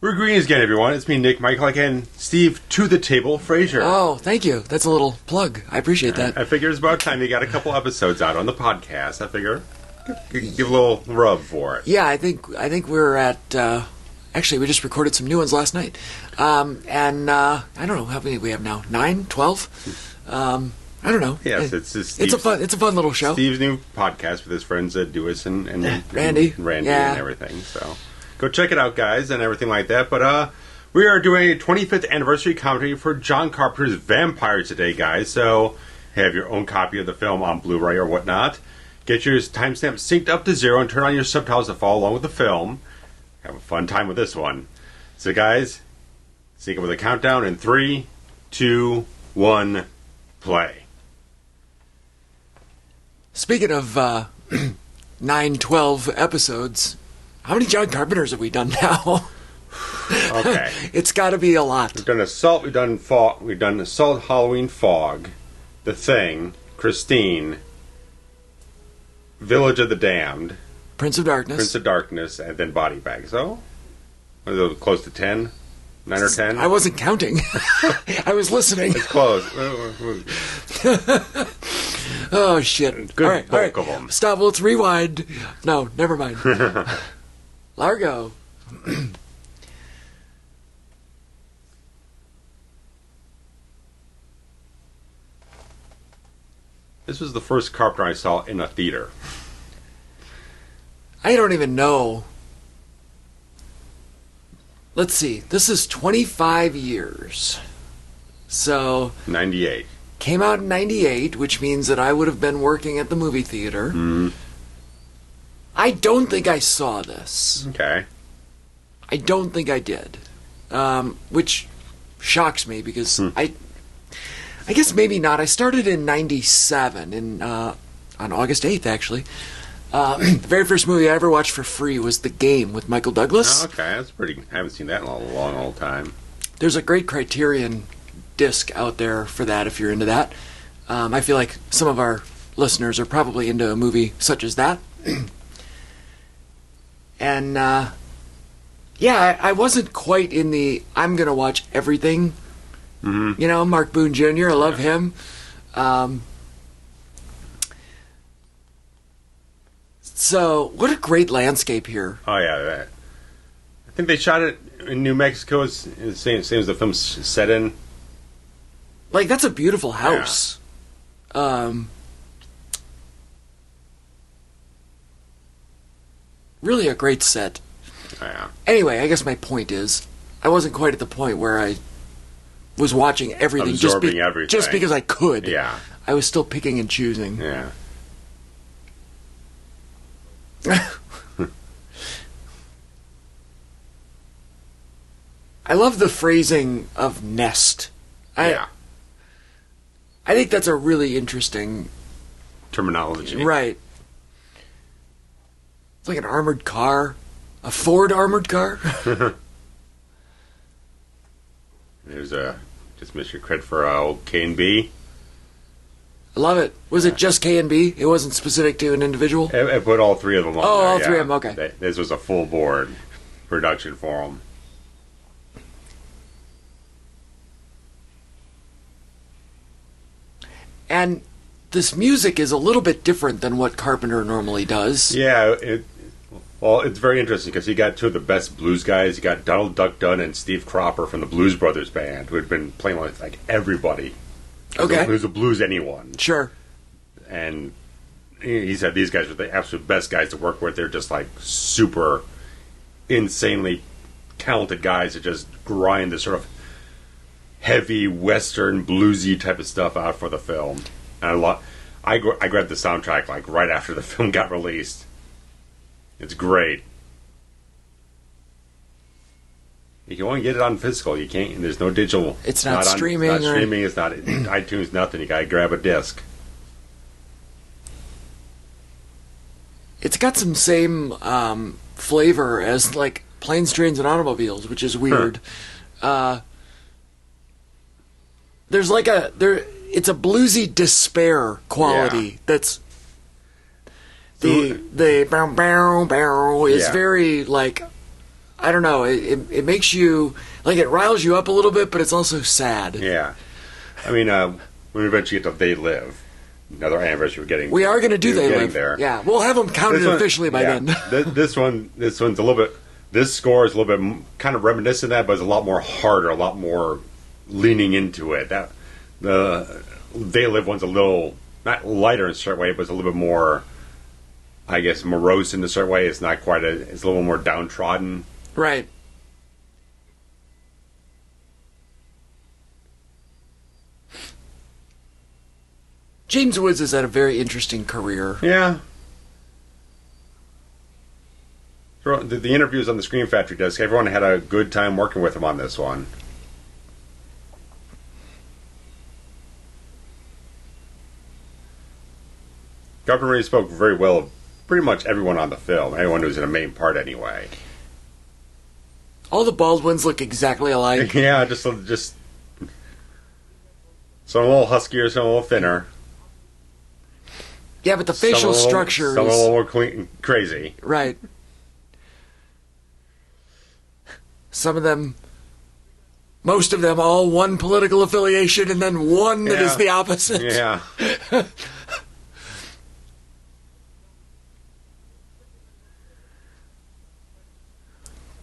We're greetings again, everyone. It's me, Nick, Michalak, and Steve to the table, Frazier. Oh, thank you. That's a little plug. I appreciate that. I figure it's about time you got a couple episodes out on the podcast. I figure give a little rub for it. Yeah, I think we're at. Actually, we just recorded some new ones last night, and I don't know how many we have now. 9, 12. I don't know. Yes, it's a fun little show. Steve's new podcast with his friends Dewis and Randy and everything. So go check it out, guys, and everything like that. But we are doing a 25th anniversary comedy for John Carpenter's Vampire today, guys. So have your own copy of the film on Blu-ray or whatnot. Get your timestamp synced up to 0 and turn on your subtitles to follow along with the film. Have a fun time with this one. So, guys, sync up with a countdown in 3, 2, 1, play. Speaking of 9, 12 episodes, how many John Carpenters have we done now? Okay. It's got to be a lot. We've done Assault, we've done Assault, Halloween, Fog, The Thing, Christine, Village of the Damned, Prince of Darkness, and then Body Bag. So, are those close to 10? 9 or 10? I wasn't counting. I was listening. It's close. Oh, shit. Good all right. bulk of them. Stop, let's rewind. No, never mind. Largo. This was the first Carpenter I saw in a theater. I don't even know. Let's see. This is 25 years. So 98. Came out in 98, which means that I would have been working at the movie theater. Mm. I don't think I saw this. Okay. I don't think I did. Which shocks me because I guess maybe not. I started in 97, on August 8th, actually. The very first movie I ever watched for free was The Game with Michael Douglas. Oh, okay, that's pretty. I haven't seen that in a long time. There's a great Criterion disc out there for that if you're into that. I feel like some of our listeners are probably into a movie such as that. And, yeah, I wasn't quite in the I'm going to watch everything. Mm-hmm. You know, Mark Boone Jr., I love him. So, what a great landscape here. Oh, yeah. I think they shot it in New Mexico. It's the same as the film's set in. Like, that's a beautiful house. Yeah. Really a great set. Yeah. Anyway, I guess my point is, I wasn't quite at the point where I was watching everything absorbing everything just because I could. Yeah. I was still picking and choosing. Yeah. I love the phrasing of nest. I think that's a really interesting terminology. Right. It's like an armored car. A Ford armored car. There's just Mr. Cred for old K&B. I love it. Was it just K&B? It wasn't specific to an individual? I put all three of them on there. All three of them, okay. This was a full board production for them. And this music is a little bit different than what Carpenter normally does. Yeah, it's very interesting because he got two of the best blues guys. He got Donald Duck Dunn and Steve Cropper from the Blues Brothers band, who had been playing with like everybody. Okay. Who's a blues anyone. Sure. And he said these guys were the absolute best guys to work with. They're just like super insanely talented guys that just grind this sort of heavy western bluesy type of stuff out for the film. And I grabbed the soundtrack like right after the film got released. It's great. You can only get it on physical. You can't. There's no digital. It's not streaming. It's not streaming. It's not iTunes. Nothing. You gotta grab a disc. It's got some same flavor as like Planes, Trains, and Automobiles, which is weird. There's like it's a bluesy despair quality that's the bow bow bow is very like I don't know. It makes you, like, it riles you up a little bit, but it's also sad. Yeah. I mean, when we eventually get to They Live, another anniversary we're getting. We are going to do They Live. There. Yeah, we'll have them counted officially by then. This one's a little bit. This score is a little bit kind of reminiscent of that, but it's a lot more harder, a lot more leaning into it. The They Live one's a little not lighter in a certain way, but it's a little bit more, I guess, morose in a certain way. It's not quite it's a little more downtrodden. Right. James Woods has had a very interesting career. Yeah. The interviews on the Screen Factory desk, everyone had a good time working with him on this one. Carpenter really spoke very well of pretty much everyone on the film, anyone who's in a main part anyway. All the Baldwins look exactly alike. Yeah, just some a little huskier, some a little thinner. Yeah, but the facial structure some a little more crazy. Right. Some of them, most of them, all one political affiliation, and then one that is the opposite. Yeah.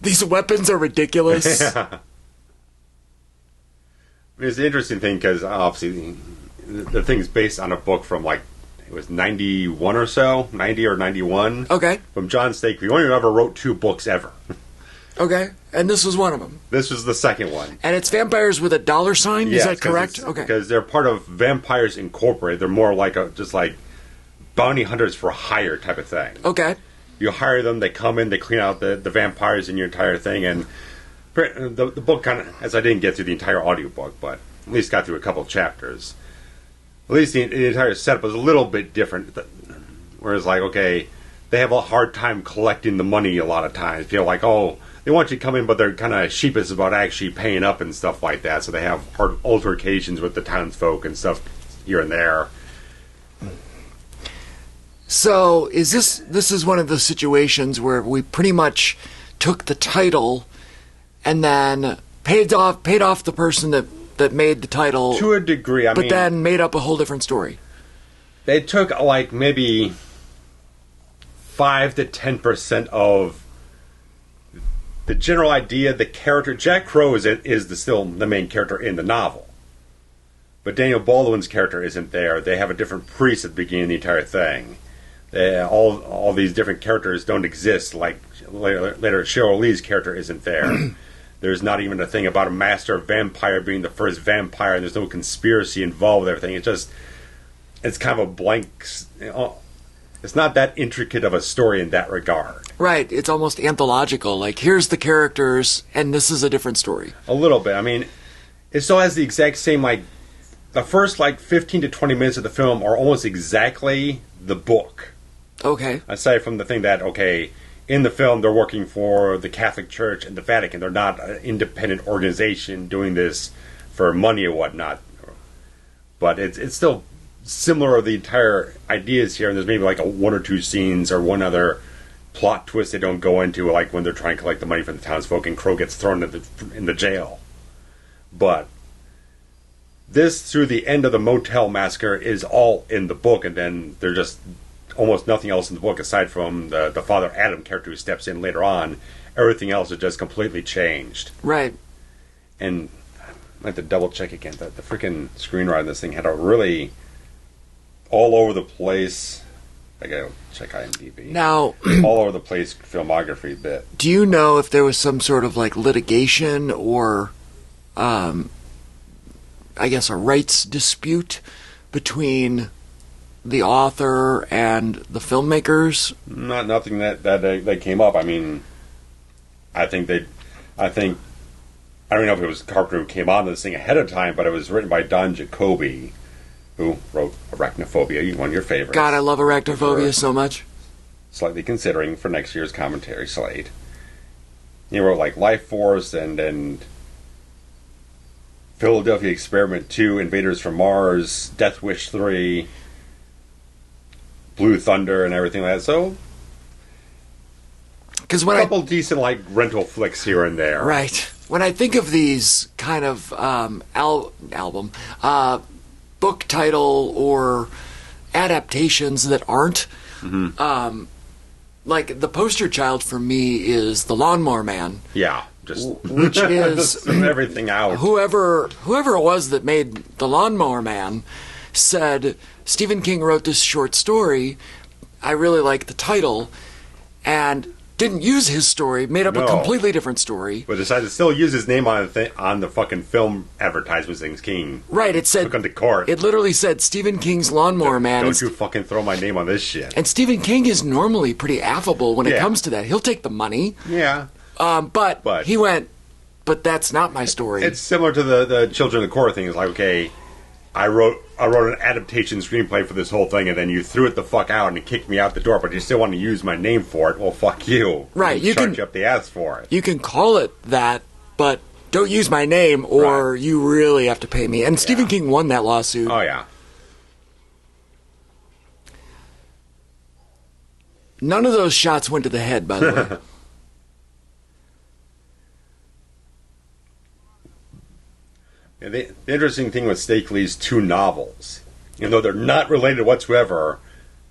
These weapons are ridiculous. Yeah. It's an interesting thing because obviously the thing's based on a book from it was 91 or so, 90 or 91. Okay. From John Steakley. He only ever wrote 2 books ever. Okay, and this was one of them. This was the second one. And it's vampires with a $sign? Is that correct? Okay. Because they're part of Vampires Incorporated. They're more like just like bounty hunters for hire type of thing. Okay. You hire them, they come in, they clean out the vampires in your entire thing, and the book kind of, as I didn't get through the entire audiobook, but at least got through a couple chapters. At least the entire setup was a little bit different. Whereas, okay, they have a hard time collecting the money a lot of times. Feel like, they want you to come in, but they're kind of sheepish about actually paying up and stuff like that. So they have hard altercations with the townsfolk and stuff here and there. So this is one of the situations where we pretty much took the title and then paid off the person that made the title to a degree. But then made up a whole different story. They took maybe 5 to 10% of the general idea. The character Jack Crow is still the main character in the novel, but Daniel Baldwin's character isn't there. They have a different priest at the beginning of the entire thing. All these different characters don't exist. Like later, Sheryl Lee's character isn't there. There's not even a thing about a master vampire being the first vampire, and there's no conspiracy involved with everything. It's kind of a blank. It's not that intricate of a story in that regard. Right. It's almost anthological. Like, here's the characters, and this is a different story. A little bit. I mean, it still has the exact same, the first, 15 to 20 minutes of the film are almost exactly the book. Okay. Aside from the thing that, in the film, they're working for the Catholic Church and the Vatican. They're not an independent organization doing this for money or whatnot. But it's still similar of the entire ideas here, and there's maybe 1 or 2 scenes or one other plot twist they don't go into, when they're trying to collect the money from the townsfolk and Crow gets thrown in the jail. But this, through the end of the Motel Massacre, is all in the book, and then there's just almost nothing else in the book aside from the Father Adam character who steps in later on. Everything else is just completely changed. Right. And I have to double check again. The freaking screenwriter on this thing had a really all over the place. I gotta check IMDb. Now, all over the place filmography bit. Do you know if there was some sort of litigation or, I guess, a rights dispute between the author and the filmmakers? Nothing that came up. I mean, I don't know if it was Carpenter who came on this thing ahead of time, but it was written by Don Jacoby, who wrote Arachnophobia, one of your favorites. God, I love Arachnophobia so much. Slightly considering for next year's commentary slate. He wrote Life Force and Philadelphia Experiment 2, Invaders from Mars, Death Wish 3, Blue Thunder, and everything like that. So Because a couple decent like rental flicks here and there. Right. When I think of these kind of book title or adaptations that aren't, like the poster child for me is The Lawnmower Man. Yeah, just which is everything out. Whoever it was that made The Lawnmower Man said Stephen King wrote this short story. I really like the title, and didn't use his story, made up a completely different story. But decided to still use his name on the fucking film advertisements things King. Right, it said... Took him to court. It literally said Stephen King's Lawnmower Man. Don't you fucking throw my name on this shit. And Stephen King is normally pretty affable when it comes to that. He'll take the money. Yeah. But he went, but that's not my story. It's similar to the Children of the Corps thing. It's like, okay, I wrote an adaptation screenplay for this whole thing, and then you threw it the fuck out and kicked me out the door, but you still want to use my name for it. Well, fuck you. Right. You charge you up the ass for it. You can call it that, but don't use my name, or you really have to pay me. And Stephen King won that lawsuit. Oh, yeah. None of those shots went to the head, by the way. The interesting thing with Steakley's two novels, even though they're not related whatsoever,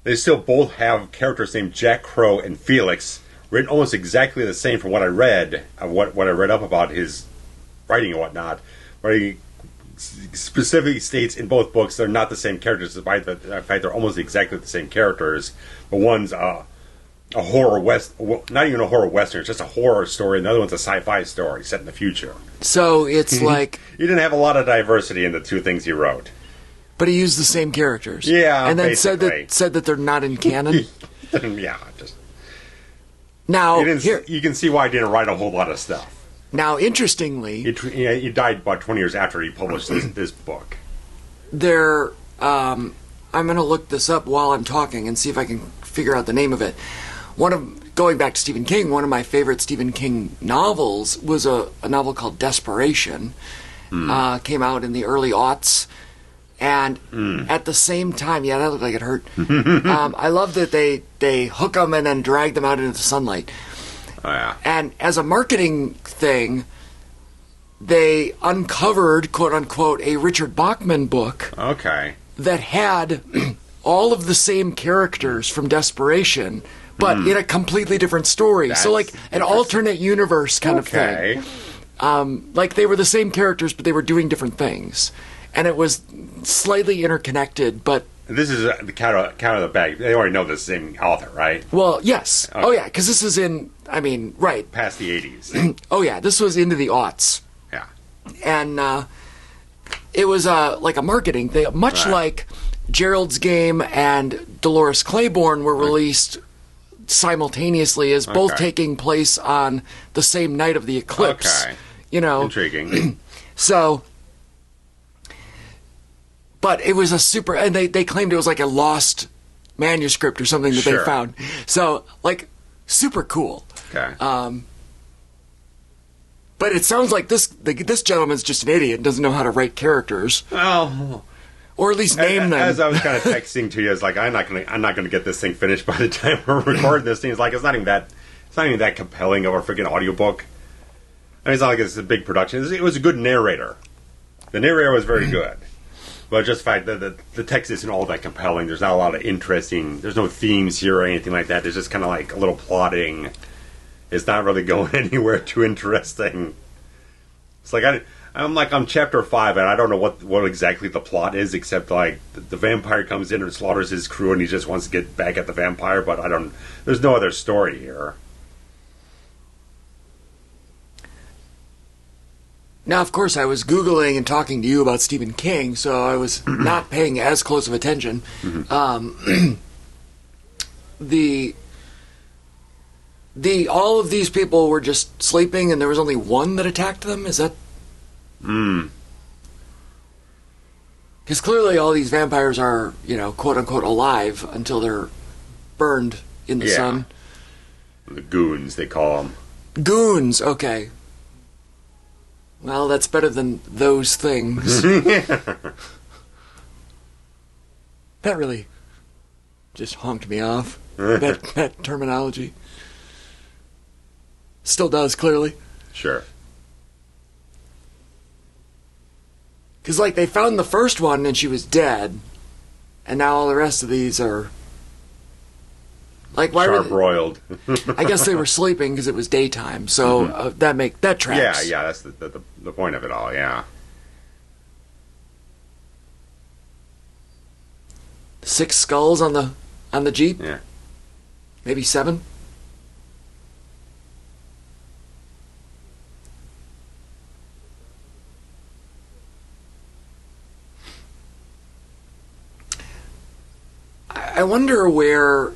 they still both have characters named Jack Crow and Felix, written almost exactly the same from what I read, what I read up about his writing and whatnot, where he specifically states in both books they're not the same characters, despite the fact they're almost exactly the same characters, but one's a horror not even a horror western, it's just a horror story, and the other one's a sci-fi story set in the future. So it's like... He didn't have a lot of diversity in the two things he wrote. But he used the same characters. Yeah, and then basically. said that they're not in canon. Yeah, just... Now, you can see why he didn't write a whole lot of stuff. Now, interestingly... He died about 20 years after he published this book. I'm going to look this up while I'm talking and see if I can figure out the name of it. Going back to Stephen King, one of my favorite Stephen King novels was a novel called Desperation. Came out in the early aughts. And at the same time, that looked like it hurt. I love that they hook them and then drag them out into the sunlight. Oh, yeah. And as a marketing thing, they uncovered, quote unquote, a Richard Bachman book. Okay. That had all of the same characters from Desperation, but in a completely different story. That's so like an alternate universe kind of thing. Like they were the same characters, but they were doing different things. And it was slightly interconnected, but... This is the count of the bag. They already know the same author, right? Well, yes. Okay. Oh, yeah, because this is right. Past the 80s. Oh, yeah, this was into the aughts. Yeah. And it was like a marketing thing, much like Gerald's Game and Dolores Claiborne were released simultaneously as both taking place on the same night of the eclipse. Okay. Intriguing. So... But it was a super... And they claimed it was like a lost manuscript or something that they found. So, like, super cool. Okay. But it sounds like this gentleman's just an idiot and doesn't know how to write characters. Well... Or at least name them. As I was kind of texting to you, it's like, I'm not gonna get this thing finished by the time we're recording this thing. It's like, it's not even that compelling of a freaking audiobook. I mean, it's not like it's a big production. It was a good narrator. The narrator was very good. But just the fact that the text isn't all that compelling. There's not a lot of there's no themes here or anything like that. There's just kind of like a little plotting. It's not really going anywhere too interesting. It's like I'm like on chapter 5 and I don't know what exactly the plot is, except like the vampire comes in and slaughters his crew and he just wants to get back at the vampire, but there's no other story here. Now, of course, I was Googling and talking to you about Stephen King, so I was not paying as close of attention. All of these people were just sleeping and there was only one that attacked them? Is that... Because clearly all these vampires are, quote-unquote alive until they're burned in the sun. The goons, they call them. Goons, okay. Well, that's better than those things. That really just honked me off, that terminology. Still does, clearly. Sure. Because, like, they found the first one and she was dead, and now all the rest of these are... Like, why Charbroiled. I guess they were sleeping because it was daytime, so that tracks. Yeah, that's the point of it all, yeah. 6 skulls on the Jeep? Yeah. Maybe 7? I wonder where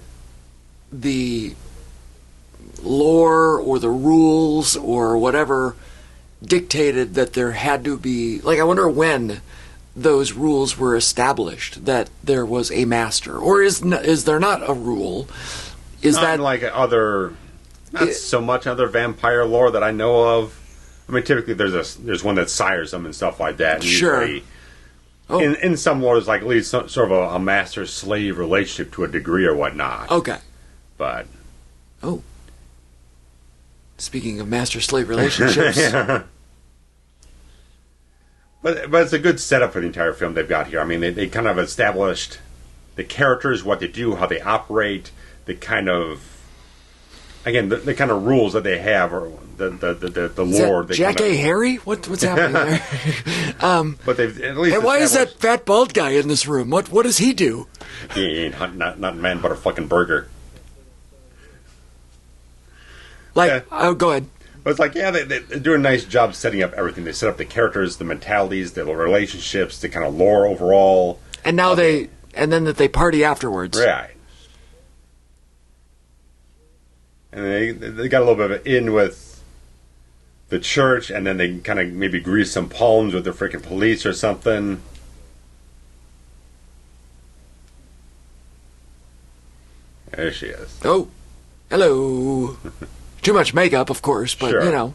the lore or the rules or whatever dictated that there had to be... Like, I wonder when those rules were established that there was a master. Or is there not a rule? Is not that... like not so much other vampire lore that I know of. I mean, typically there's one that sires them and stuff like that. And sure. Usually, in some lore, there's like at least sort of a master-slave relationship to a degree or whatnot. Okay. But... Oh. Speaking of master-slave relationships... yeah. But it's a good setup for the entire film they've got here. I mean, they kind of established the characters, what they do, how they operate, the kind of... Again, the kind of rules that they have, or the lore. Is that Jack A. Harry? What's happening there? But they've at least. Hey, why is that fat bald guy in this room? What does he do? He ain't not man, but a fucking burger. Like, yeah. Oh, go ahead. But it's like, yeah, they do a nice job setting up everything. They set up the characters, the mentalities, the relationships, the kind of lore overall. And now and then that they party afterwards. Right. And they got a little bit of an in with the church, and then they kind of maybe grease some palms with the freaking police or something. There she is. Oh, hello. Too much makeup, of course, but, sure. you know.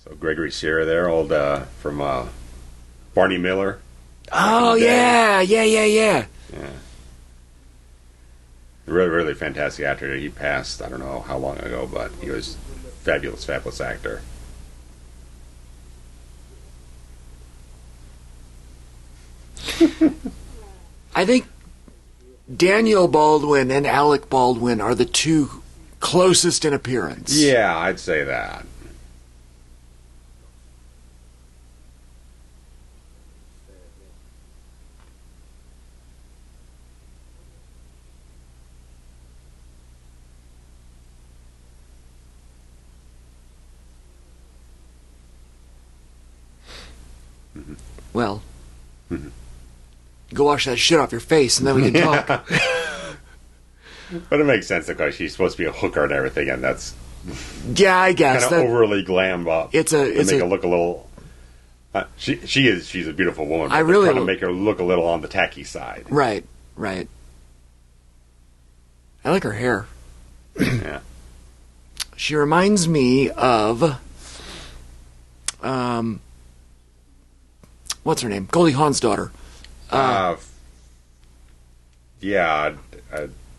So Gregory Sierra there, old from Barney Miller. Oh, yeah. Yeah. Really, really fantastic actor. He passed, I don't know how long ago, but he was fabulous, fabulous actor. I think Daniel Baldwin and Alec Baldwin are the two closest in appearance. Yeah, I'd say that. Well, go wash that shit off your face, and then we can talk. But it makes sense because she's supposed to be a hooker and everything, and that's I guess kind of overly glammed up. It's make her look a little. She's a beautiful woman. But really trying to make her look a little on the tacky side. Right. I like her hair. Yeah. She reminds me of what's her name? Goldie Hawn's daughter.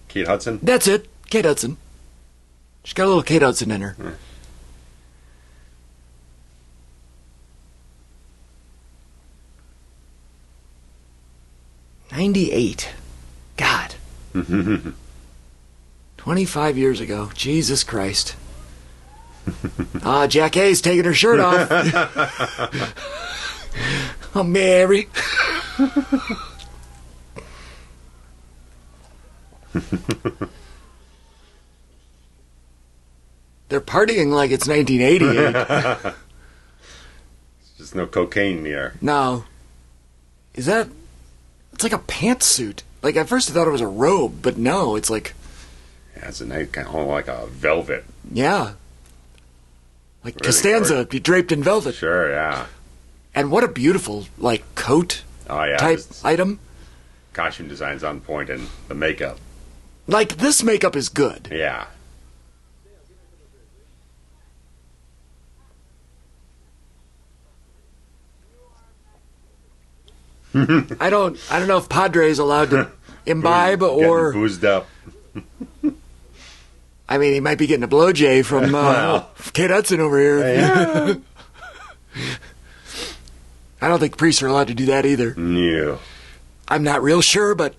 Kate Hudson. That's it, Kate Hudson. She's got a little Kate Hudson in her. 98. God. 25 years ago. Jesus Christ. Jack A's taking her shirt off. Oh, Mary. They're partying like it's 1988. There's just no cocaine here. No. Is that... It's like a pantsuit. Like, at first I thought it was a robe, but no, it's like... Yeah, it's a nice kind of like a velvet. Yeah. Like Really Costanza be draped in velvet. Sure, yeah. And what a beautiful, like, coat type item. Costume design's on point, and the makeup. Like, this makeup is good. Yeah. I don't know if Padre's allowed to imbibe or... Getting boozed up. I mean, he might be getting a blowjay from Kate Hudson over here. Yeah. I don't think priests are allowed to do that either. No. I'm not real sure, but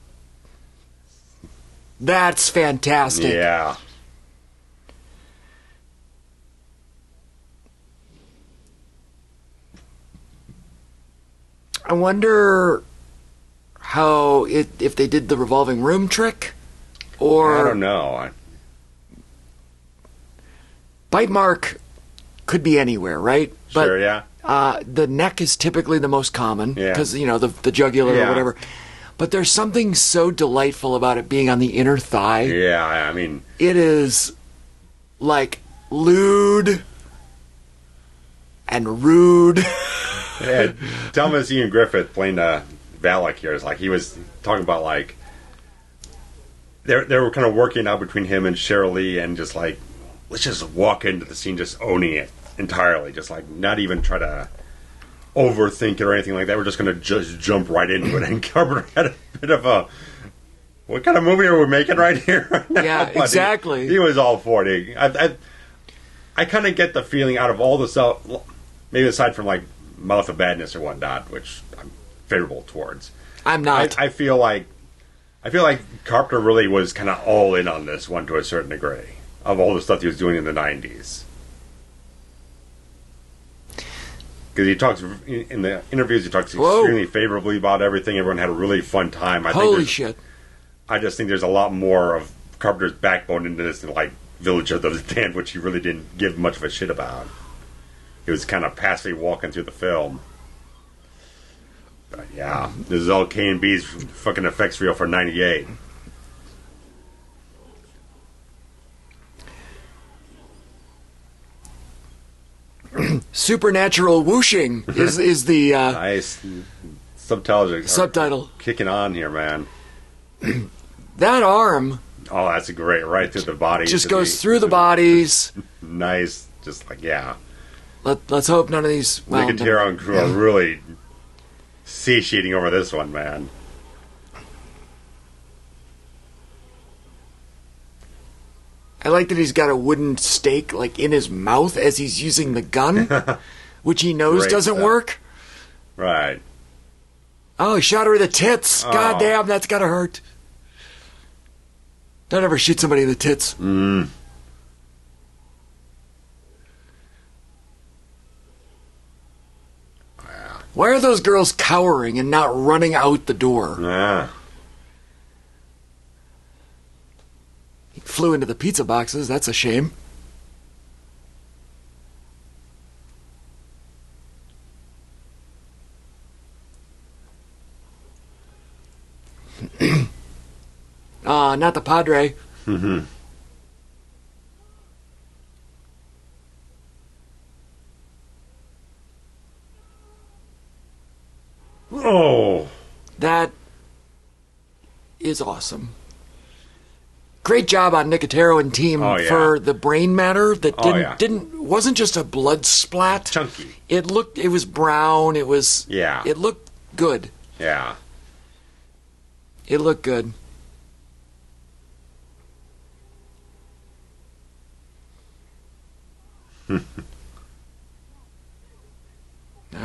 that's fantastic. Yeah. I wonder how if they did the revolving room trick, or I don't know. Bite mark could be anywhere, right? Sure, yeah. The neck is typically the most common Yeah. because the jugular Yeah. or whatever. But there's something so delightful about it being on the inner thigh. Yeah, I mean, It is like lewd and rude. yeah, Thomas Ian Griffith playing Valak here is like he was talking about like they were kind of working out between him and Sheryl and just like let's just walk into the scene just owning it entirely, just like not even try to overthink it or anything like that. We're just going to just jump right into it. And Carpenter had a bit of a what kind of movie are we making right here? Right now? Yeah, But exactly. He was all for it. I kind of get the feeling out of all the stuff, maybe aside from like Mouth of Madness or whatnot, which I'm favorable towards. I'm not. I feel like Carpenter really was kind of all in on this one to a certain degree of all the stuff he was doing in the 90s. Because he talks in the interviews, he talks extremely favorably about everything. Everyone had a really fun time. Holy shit! I just think there's a lot more of Carpenter's backbone into this than like Village of the Damned, which he really didn't give much of a shit about. He was kind of passively walking through the film. But yeah, this is all K&B's fucking effects reel for '98. Supernatural whooshing is the Nice subtitle. Kicking on here, man. That arm Oh, that's a great right through the body. just goes through the bodies. Nice, just like yeah. Let's hope none of these. Well, Nicotero and crew are really satiating over this one, man. I like that he's got a wooden stake like in his mouth as he's using the gun, which he knows Great doesn't stuff. work. Right. Oh, he shot her in the tits. Oh. God damn, that's gotta hurt. Don't ever shoot somebody in the tits. Mm. Why are those girls cowering and not running out the door? Yeah. He flew into the pizza boxes. That's a shame. Not the Padre. Mm-hmm. Oh. That is awesome. Great job on Nicotero and team Oh, yeah. for the brain matter that Oh, yeah. wasn't just a blood splat. Chunky. It was brown. It looked good. Yeah. It looked good. All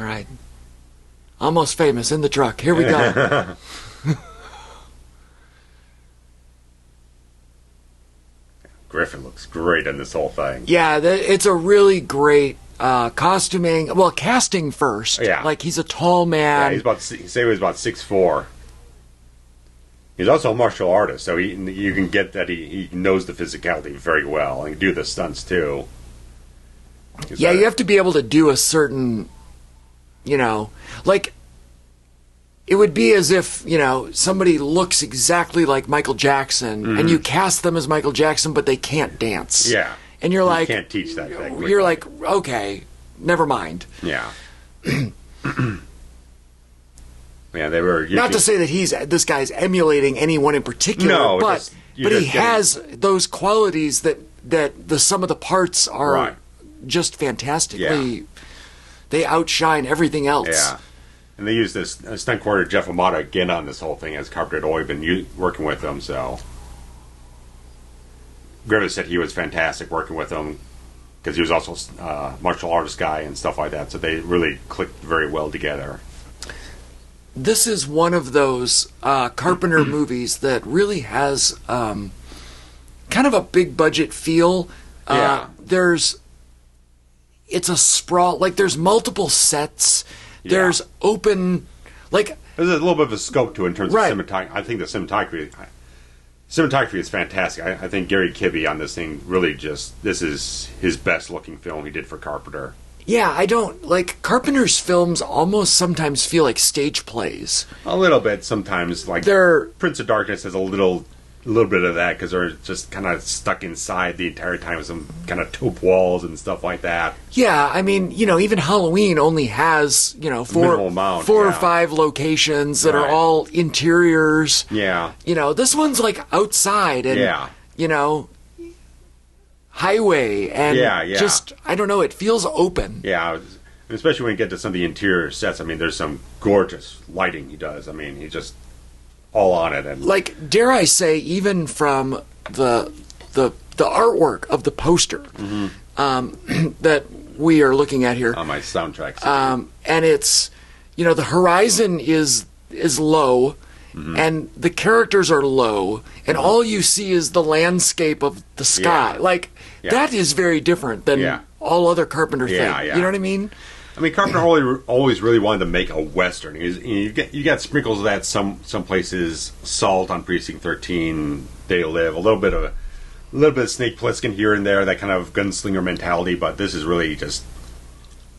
right. Almost famous in the truck. Here we go. Griffin looks great in this whole thing. Yeah, it's a really great costuming. Well, casting first. Yeah. Like he's a tall man. Yeah, he said he was about 6'4". He's also a martial artist, so you can get that he knows the physicality very well and can do the stunts too. Yeah, you have to be able to do a certain, like, it would be as if, somebody looks exactly like Michael Jackson, and you cast them as Michael Jackson, but they can't dance. Yeah. And you're like... You can't teach that thing. You're like, okay, never mind. Yeah. Yeah, they were... Not to say that this guy's emulating anyone in particular, No, but he has those qualities that the sum of the parts are Right. just fantastically... Yeah. They outshine everything else. Yeah. And they used this stunt coordinator Jeff Amata again on this whole thing, as Carpenter had always been working with them, so... Griffith said he was fantastic working with him because he was also a martial artist guy and stuff like that. So they really clicked very well together. This is one of those Carpenter movies that really has kind of a big budget feel. It's a sprawl. Like, there's multiple sets. Yeah. There's open, like... There's a little bit of a scope to it in terms of cinematography. I think the cinematography is fantastic. I think Gary Kibbe on this thing really this is his best looking film he did for Carpenter. Yeah, I don't... Like, Carpenter's films almost sometimes feel like stage plays. A little bit sometimes. Like, Prince of Darkness has a little bit of that because they're just kind of stuck inside the entire time with some kind of taupe walls and stuff like that. Yeah, I mean, even Halloween only has, four or five locations that are all interiors. Yeah. This one's like outside and, highway and just, I don't know, it feels open. Yeah, especially when you get to some of the interior sets. I mean, there's some gorgeous lighting he does. I mean, he just... all on it, and like, dare I say, even from the artwork of the poster that we are looking at here on my soundtrack, and it's the horizon is low, and the characters are low, and all you see is the landscape of the sky. That is very different than all other Carpenter things. You know what I mean? I mean, Carpenter always really wanted to make a Western. You got sprinkles of that some places. Salt on Precinct 13, They Live, a little bit of Snake Plissken here and there, that kind of gunslinger mentality. But this is really just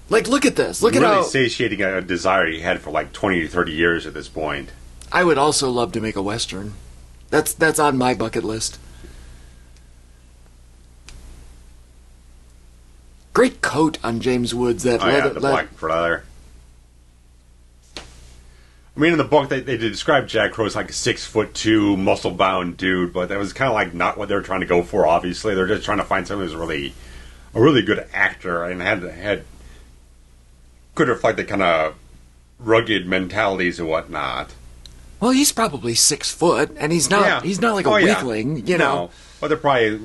look at this. Look really at how satiating a desire he had for like 20 to 30 years at this point. I would also love to make a Western. That's on my bucket list. Great coat on James Woods. That leather, the black leather. I mean, in the book, they described Jack Crow as like a 6'2", muscle-bound dude, but that was kind of like not what they were trying to go for. Obviously, they're just trying to find someone who's a really good actor and could reflect the kind of rugged mentalities and whatnot. Well, he's probably 6 foot, and he's not. He's not like a weakling, No, but they're probably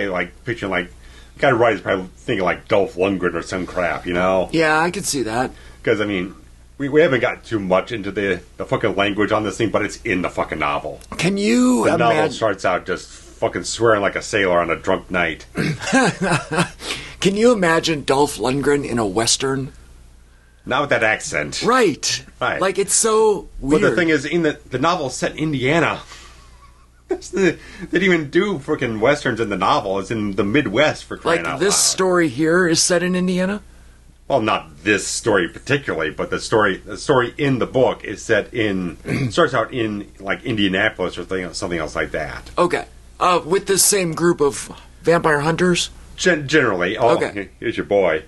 like picturing like. The guy writing is probably thinking like Dolph Lundgren or some crap, Yeah, I could see that. Because, I mean, we haven't got too much into the fucking language on this thing, but it's in the fucking novel. Can you imagine... The novel starts out just fucking swearing like a sailor on a drunk night. Can you imagine Dolph Lundgren in a Western? Not with that accent. Right. Like, it's so weird. But the thing is, in the novel is set in Indiana. They didn't even do freaking Westerns in the novel. It's in the Midwest, for crying out loud. Like, this story here is set in Indiana? Well, not this story particularly, but the story in the book is starts out in, like, Indianapolis or something else like that. Okay. With this same group of vampire hunters? Generally. Oh, okay. Here's your boy.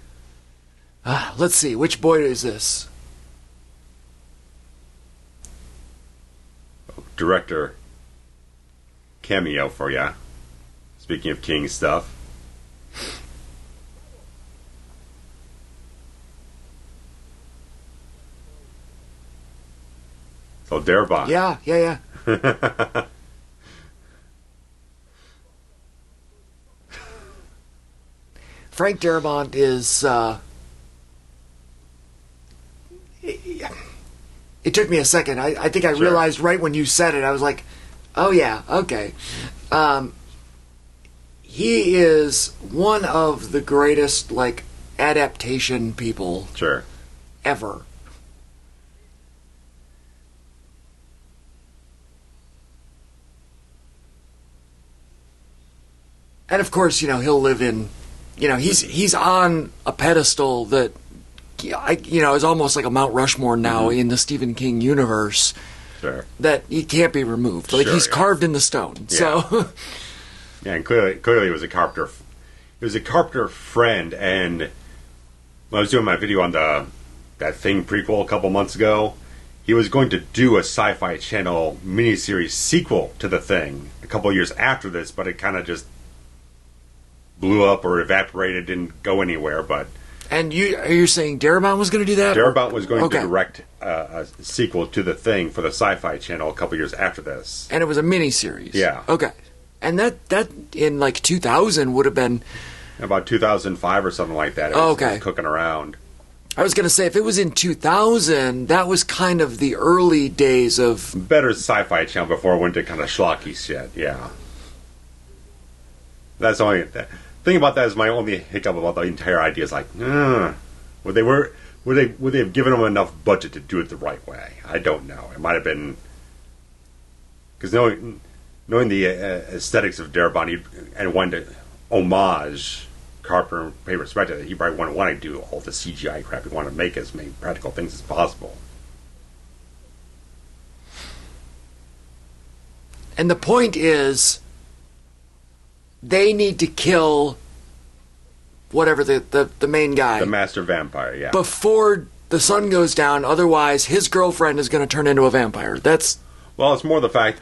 Let's see. Which boy is this? Director cameo for ya. Speaking of King stuff. So Darabont. Yeah. Frank Darabont is it took me a second. I think I realized right when you said it. I was like, oh yeah, okay. He is one of the greatest, like, adaptation people ever. And of course, he'll live in, he's on a pedestal that, is almost like a Mount Rushmore now in the Stephen King universe. That he can't be removed. Like, he's carved in the stone. Yeah. So, yeah, and clearly it was a Carpenter. It was a Carpenter friend, and when I was doing my video on that Thing prequel a couple months ago, he was going to do a Sci-Fi Channel miniseries sequel to The Thing a couple of years after this, but it kind of just blew up or evaporated, didn't go anywhere. But and you're saying Darabont was going to do that? Darabont was going to direct a sequel to The Thing for the Sci-Fi Channel a couple years after this. And it was a miniseries? Yeah. Okay. And that in like 2000 would have been About 2005 or something like that. It was cooking around. I was going to say, if it was in 2000, that was kind of the early days of... Better Sci-Fi Channel before it went to kind of schlocky shit, yeah. That's the only... thing about that is my only hiccup about the entire idea is like, would they have given them enough budget to do it the right way? I don't know. It might have been... Because knowing the aesthetics of Darabont and wanting to homage Carpenter and pay respect to it, he probably wouldn't want to do all the CGI crap. He wanted to make as many practical things as possible. And the point is, they need to kill whatever the main guy. The master vampire, yeah. Before the sun goes down, otherwise his girlfriend is going to turn into a vampire. That's... Well, it's more the fact...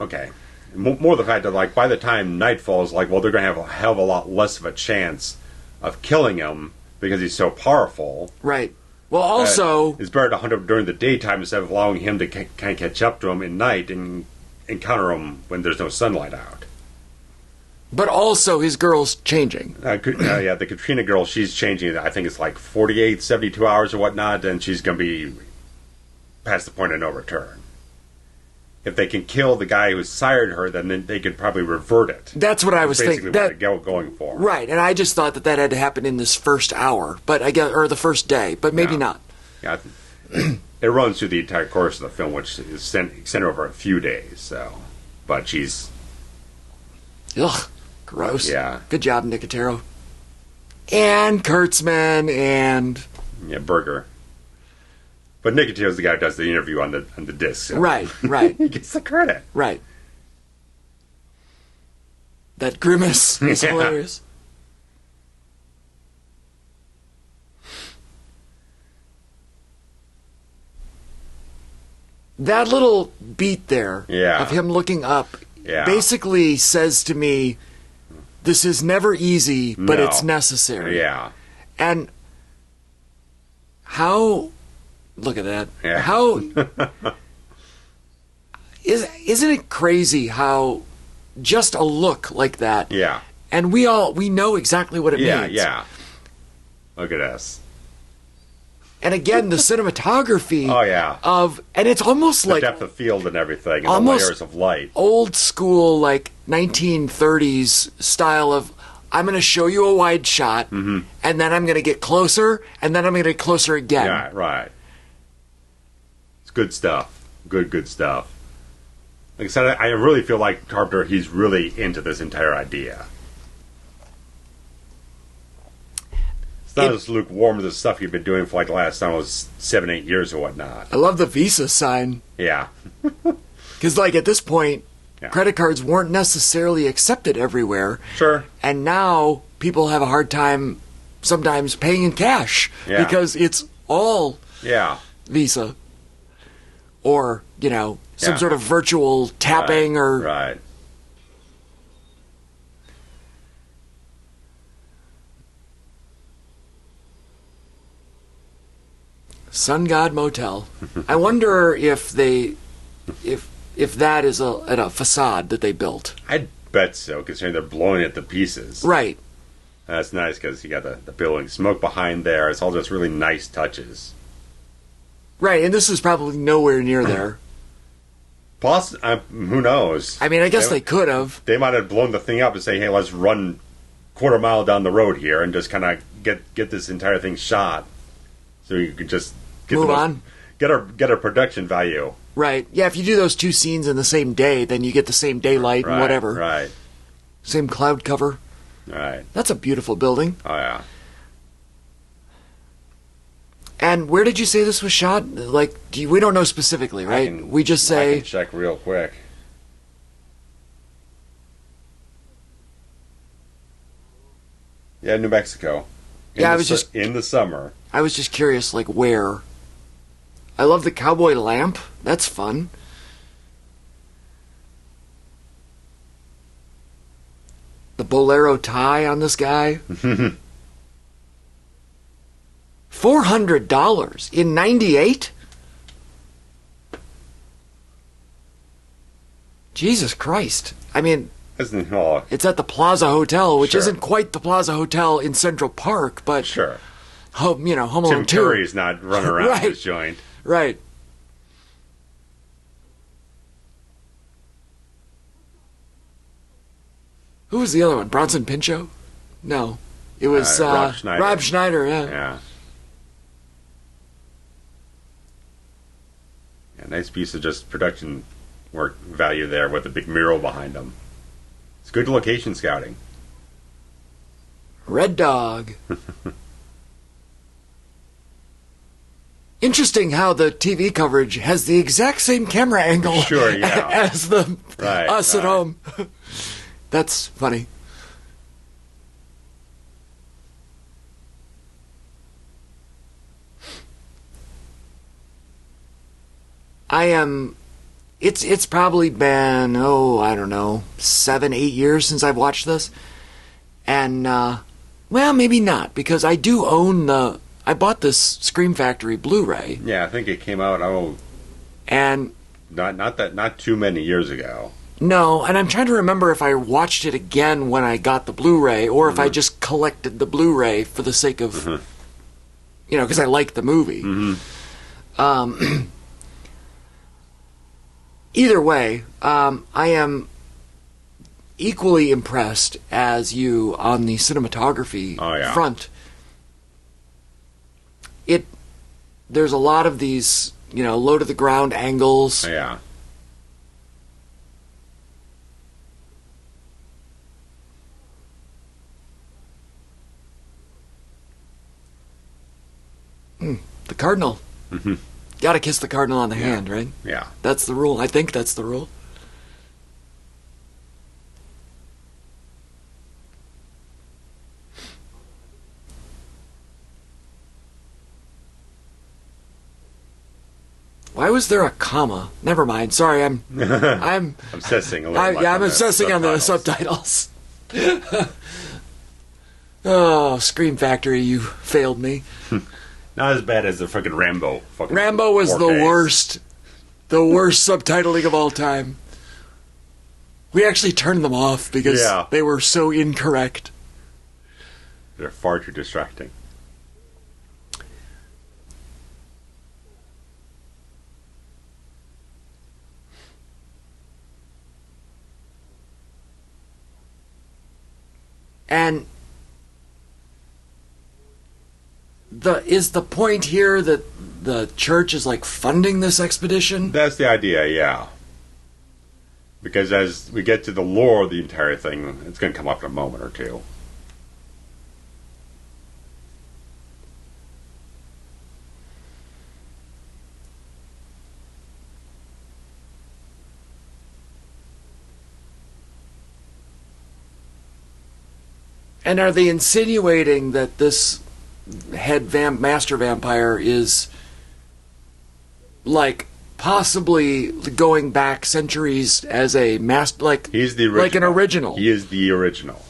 Okay. More the fact that, like, by the time night falls, like, well, they're going to have a hell of a lot less of a chance of killing him because he's so powerful. Right. Well, also... It's better to hunt him during the daytime instead of allowing him to kind of catch up to him at night and encounter him when there's no sunlight out. But also, his girl's changing. Yeah, the Katrina girl, she's changing. I think it's like 48, 72 hours or whatnot, and she's going to be past the point of no return. If they can kill the guy who sired her, then they could probably revert it. That's what I was thinking. Basically what they're going for. Right, and I just thought that had to happen in this first hour, but I guess, or the first day, but maybe not. Yeah, it runs through the entire course of the film, which is extended over a few days. So, but she's... Ugh, gross. Yeah. Good job, Nicotero. And Kurtzman, and... Yeah, Berger. But Nicotero's the guy who does the interview on the disc. So. Right. He gets the credit. Right. That grimace is hilarious. That little beat there of him looking up basically says to me, this is never easy, but it's necessary. Yeah. And how... Look at that. Yeah. How... Isn't it crazy how just a look like that... Yeah. And we know exactly what it means. Yeah. Look at us. And again, the cinematography and it's almost the like depth of field and everything, and almost the layers of light. Old school, like 1930s style of, I'm going to show you a wide shot, and then I'm going to get closer, and then I'm going to get closer again. Yeah, right. It's good stuff. Good stuff. Like I said, I really feel like Carpenter, he's really into this entire idea. It's not as lukewarm as the stuff you've been doing for like the last, 7-8 years or whatnot. I love the Visa sign. Yeah. Because, like, at this point, credit cards weren't necessarily accepted everywhere. Sure. And now people have a hard time sometimes paying in cash because it's all Visa. Or, some sort of virtual tapping or... Right. Sun God Motel. I wonder if that is a facade that they built. I'd bet so, considering they're blowing it to pieces. Right. That's nice because you got the billowing smoke behind there. It's all just really nice touches. Right, and this is probably nowhere near there. Plus, who knows? I mean, I guess they could have. They might have blown the thing up and say, "Hey, let's run quarter mile down the road here and just kind of get this entire thing shot, so you could just move on, get our production value." Right. Yeah. If you do those two scenes in the same day, then you get the same daylight and whatever. Right. Same cloud cover. Right. That's a beautiful building. Oh yeah. And where did you say this was shot? Like, we don't know specifically, right? We just say... I can check real quick. Yeah, New Mexico. I was just... In the summer. I was just curious, like, where? I love the cowboy lamp. That's fun. The bolero tie on this guy. $400 in '98? Jesus Christ. I mean... Isn't all? It's at the Plaza Hotel, which Sure. isn't quite the Plaza Hotel in Central Park, but Sure. Home Tim Alone 2. Curry's not running around Right. this joint. Right. Who was the other one? Bronson Pinchot? No. It was Rob Schneider. Rob Schneider, yeah. Yeah. Yeah, nice piece of just production work value there with the big mural behind them. It's good location scouting. Red Dog. Interesting how the TV coverage has the exact same camera angle Sure, yeah. as the us at right. home. That's funny. It's probably been, I don't know, 7, 8 years since I've watched this. And, well, maybe not, because I do own I bought this Scream Factory Blu-ray. Yeah, I think it came out, And not too many years ago. no, and I'm trying to remember if I watched it again when I got the Blu-ray, or if I just collected the Blu-ray for the sake of, because I like the movie. Either way, I am equally impressed as you on the cinematography front. There's a lot of these, low to the ground angles. Yeah. The cardinal. Gotta kiss the cardinal on the hand, right? Yeah. That's the rule. I think that's the rule. Why was there a comma? Never mind. Sorry, I'm Obsessing a little. I'm obsessing on the subtitles. Oh, Scream Factory, you failed me. Not as bad as the fucking Rambo. Rambo was 4Ks. the worst subtitling of all time. We actually turned them off because they were so incorrect. They're far too distracting. And is the point here that the church is like funding this expedition? That's the idea, yeah. Because as we get to the lore of the entire thing, it's going to come up in a moment or two. And are they insinuating that this master vampire is like possibly going back centuries as a master, like He's the original. like an original? He is the original.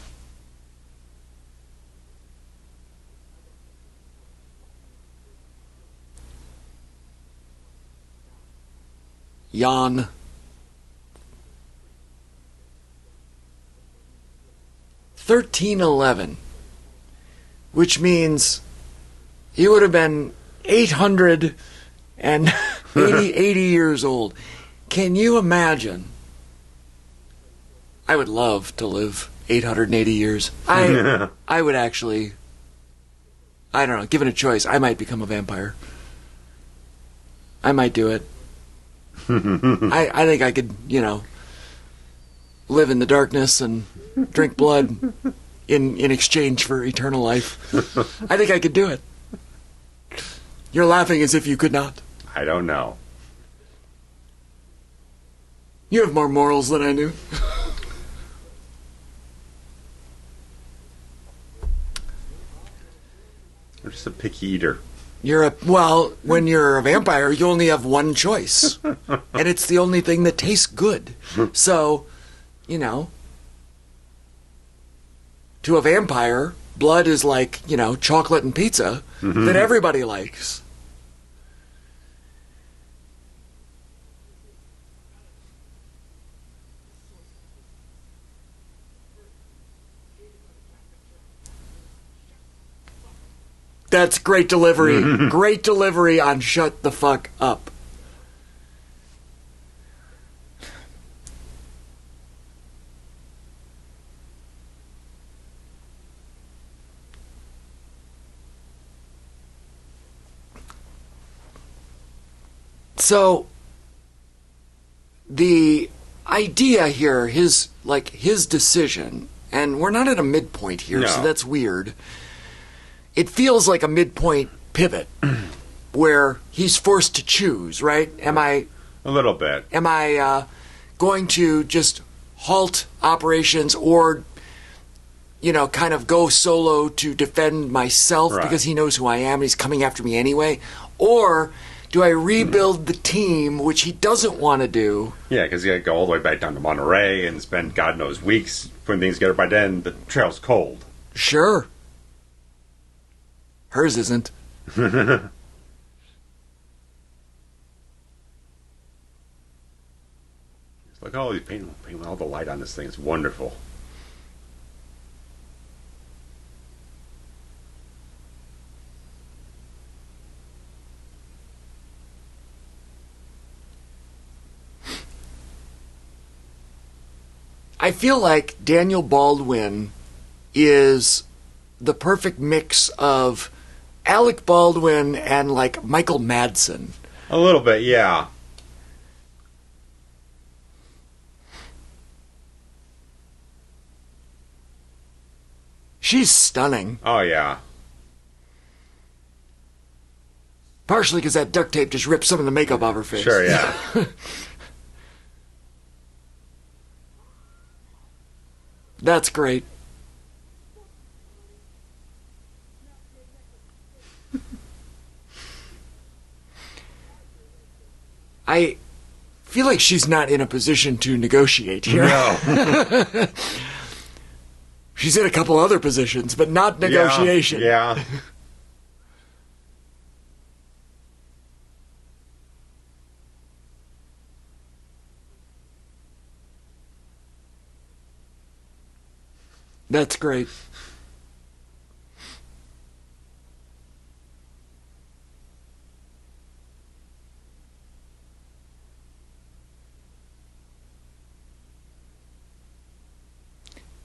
Jan. 1311, which means he would have been 880 80 years old. Can you imagine? I would love to live 880 years. I would actually, I don't know, given a choice, I might become a vampire. I might do it. I think I could, live in the darkness and drink blood in exchange for eternal life. I think I could do it. You're laughing as if you could not. I don't know. You have more morals than I knew. I'm just a picky eater. When you're a vampire, you only have one choice. And it's the only thing that tastes good. So, to a vampire, blood is like, chocolate and pizza that everybody likes. That's great delivery. Great delivery on shut the fuck up. So, the idea here, his decision, and we're not at a midpoint here, so that's weird. It feels like a midpoint pivot where he's forced to choose, right? A little bit. Am I going to just halt operations or, kind of go solo to defend myself because he knows who I am and he's coming after me anyway? Or do I rebuild the team, which he doesn't want to do? Yeah, because you got to go all the way back down to Monterey and spend God knows weeks putting things together. By then, the trail's cold. Sure. Hers isn't. Look at all these painting all the light on this thing. It's wonderful. I feel like Daniel Baldwin is the perfect mix of Alec Baldwin and like Michael Madsen. A little bit, yeah. She's stunning. Oh, yeah. Partially because that duct tape just ripped some of the makeup off her face. Sure, yeah. That's great. I feel like she's not in a position to negotiate here. No. She's in a couple other positions, but not negotiation. Yeah. That's great.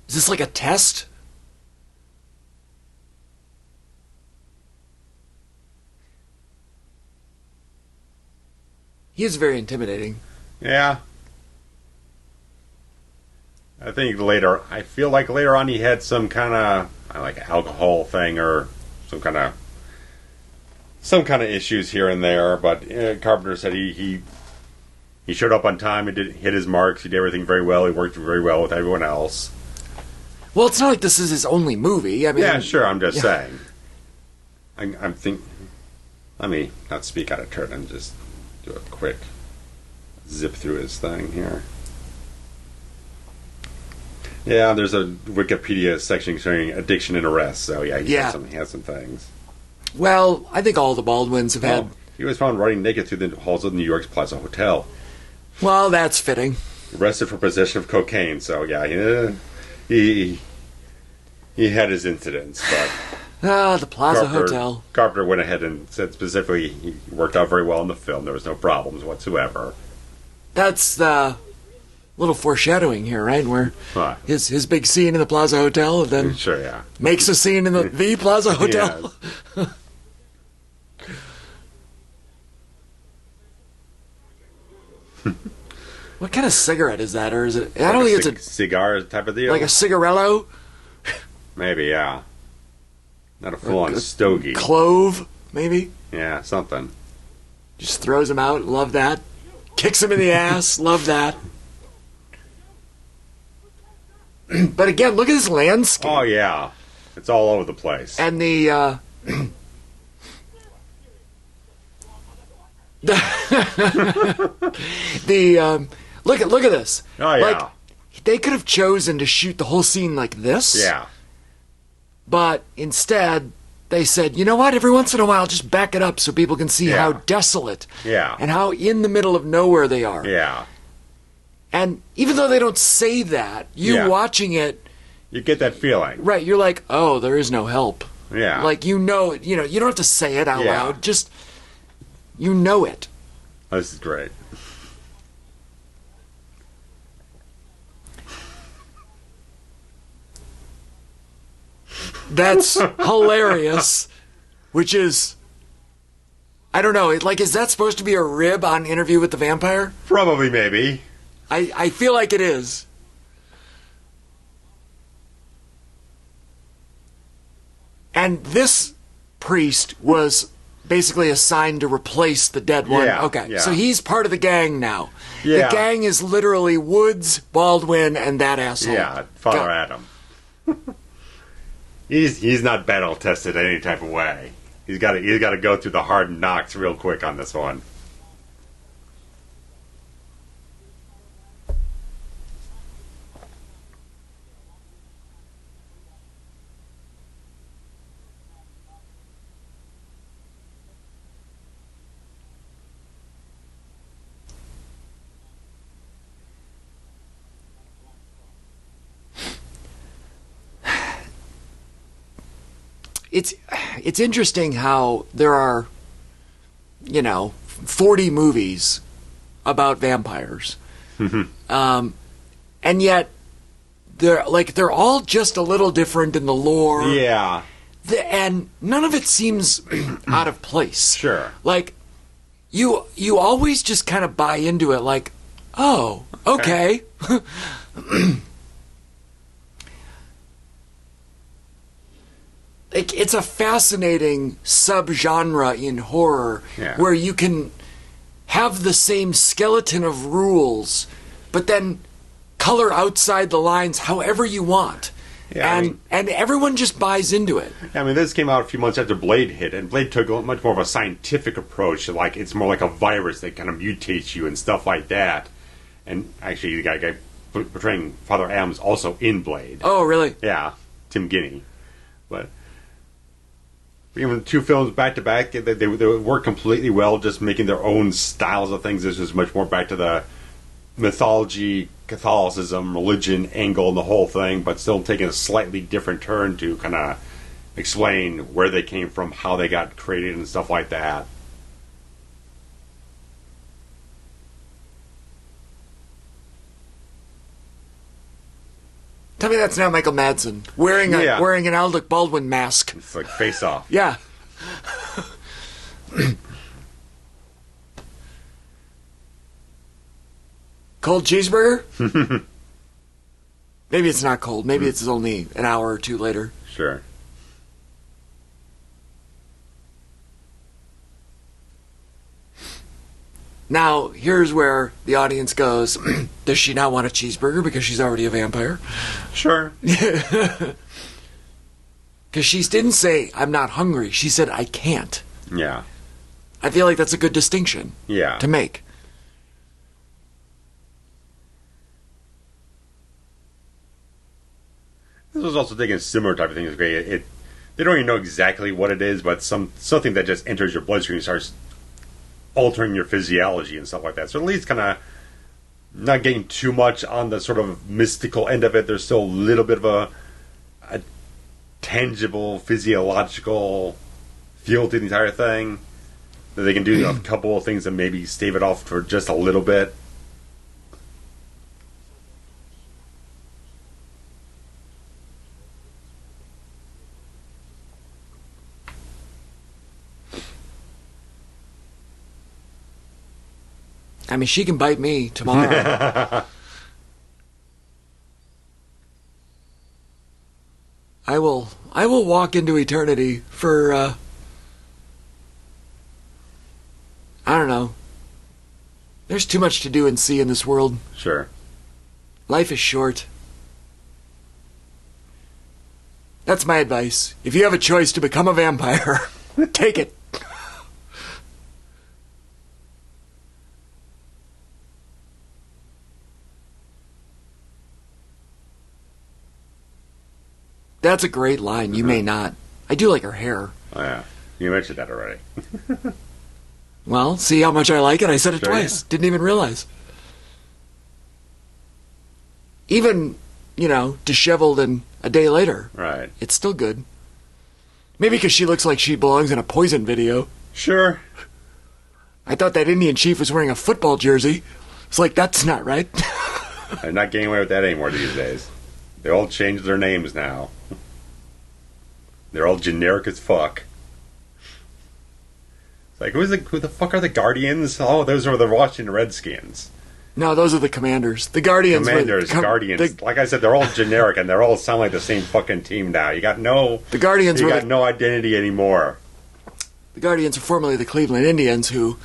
Is this like a test? He is very intimidating. Yeah. I feel like later on he had some kind of like alcohol thing or some kind of issues here and there. But Carpenter said he showed up on time. He hit his marks. He did everything very well. He worked very well with everyone else. Well, it's not like this is his only movie. I mean, yeah, sure. I'm just saying. I'm thinking. Let me not speak out of turn and just do a quick zip through his thing here. Yeah, there's a Wikipedia section showing addiction and arrest. So yeah, he has some things. Well, I think all the Baldwins have had. He was found running naked through the halls of New York's Plaza Hotel. Well, that's fitting. Arrested for possession of cocaine. So yeah, he had his incidents, but the Plaza Hotel. Carpenter went ahead and said specifically he worked out very well in the film. There was no problems whatsoever. That's the little foreshadowing here, right? Where his big scene in the Plaza Hotel, and then sure, yeah, makes a scene in the Plaza Hotel. What kind of cigarette is that, or is it? I don't think it's a cigar type of deal. Like a cigarello. Maybe, yeah. Not a full-on stogie. Clove, maybe. Yeah, something. Just throws him out. Love that. Kicks him in the ass. Love that. But again, look at this landscape. Oh, yeah. It's all over the place. And the... look at this. Oh, yeah. Like, they could have chosen to shoot the whole scene like this. Yeah. But instead, they said, you know what? Every once in a while, just back it up so people can see how desolate and how in the middle of nowhere they are. Yeah. And even though they don't say that, you watching it... You get that feeling. Right, you're like, oh, there is no help. Yeah. Like, you don't have to say it out Yeah. loud. Just, you know it. This is great. That's hilarious. Which is, I don't know, is that supposed to be a rib on Interview with the Vampire? Probably, maybe. I feel like it is. And this priest was basically assigned to replace the dead one. Yeah, Okay, yeah. so he's part of the gang now. Yeah. The gang is literally Woods, Baldwin, and that asshole. Yeah, Father Adam. He's not battle tested any type of way. He's got to go through the hard knocks real quick on this one. It's interesting how there are, 40 movies about vampires, and yet they're all just a little different in the lore. Yeah, And none of it seems out of place. sure. Like, you always just kind of buy into it, like, oh, okay. It's a fascinating subgenre in horror Yeah. where you can have the same skeleton of rules, but then color outside the lines however you want. Yeah, and everyone just buys into it. I mean, this came out a few months after Blade hit, and Blade took a much more of a scientific approach. Like, it's more like a virus that kind of mutates you and stuff like that. And actually, the guy portraying Father Adam's also in Blade. Oh, really? Yeah, Tim Guinee. But even two films back to back, they work completely well, just making their own styles of things. This is much more back to the mythology, Catholicism, religion angle and the whole thing, but still taking a slightly different turn to kind of explain where they came from, how they got created, and stuff like that. Tell me that's not Michael Madsen wearing an Alec Baldwin mask. It's like Face Off. Yeah. Cold cheeseburger? Maybe it's not cold. Maybe it's only an hour or two later. Sure. Now, here's where the audience goes, does she not want a cheeseburger because she's already a vampire? Sure. Because she didn't say, I'm not hungry. She said, I can't. Yeah. I feel like that's a good distinction Yeah. to make. This was also taking a similar type of thing. It's great. They don't even know exactly what it is, but something that just enters your bloodstream and starts altering your physiology and stuff like that. So at least kind of not getting too much on the sort of mystical end of it. There's still a little bit of a tangible physiological feel to the entire thing. That they can do a couple of things that maybe stave it off for just a little bit. I mean, she can bite me tomorrow. I will walk into eternity for, I don't know. There's too much to do and see in this world. Sure. Life is short. That's my advice. If you have a choice to become a vampire, take it. That's a great line. You may not. I do like her hair. Oh, yeah. You mentioned that already. Well, see how much I like it? I said it Sure, twice. Didn't even realize. Even, disheveled and a day later, Right. it's still good. Maybe because she looks like she belongs in a Poison video. Sure. I thought that Indian chief was wearing a football jersey. It's like, that's not right. They're not getting away with that anymore these days. They all changed their names now. They're all generic as fuck. It's like, who the fuck are the Guardians? Oh, those are the Washington Redskins. No, those are the Commanders. The Guardians. Guardians. Like I said, they're all generic and they're all sound like the same fucking team now. You got no. The Guardians. You got no identity anymore. The Guardians are formerly the Cleveland Indians, who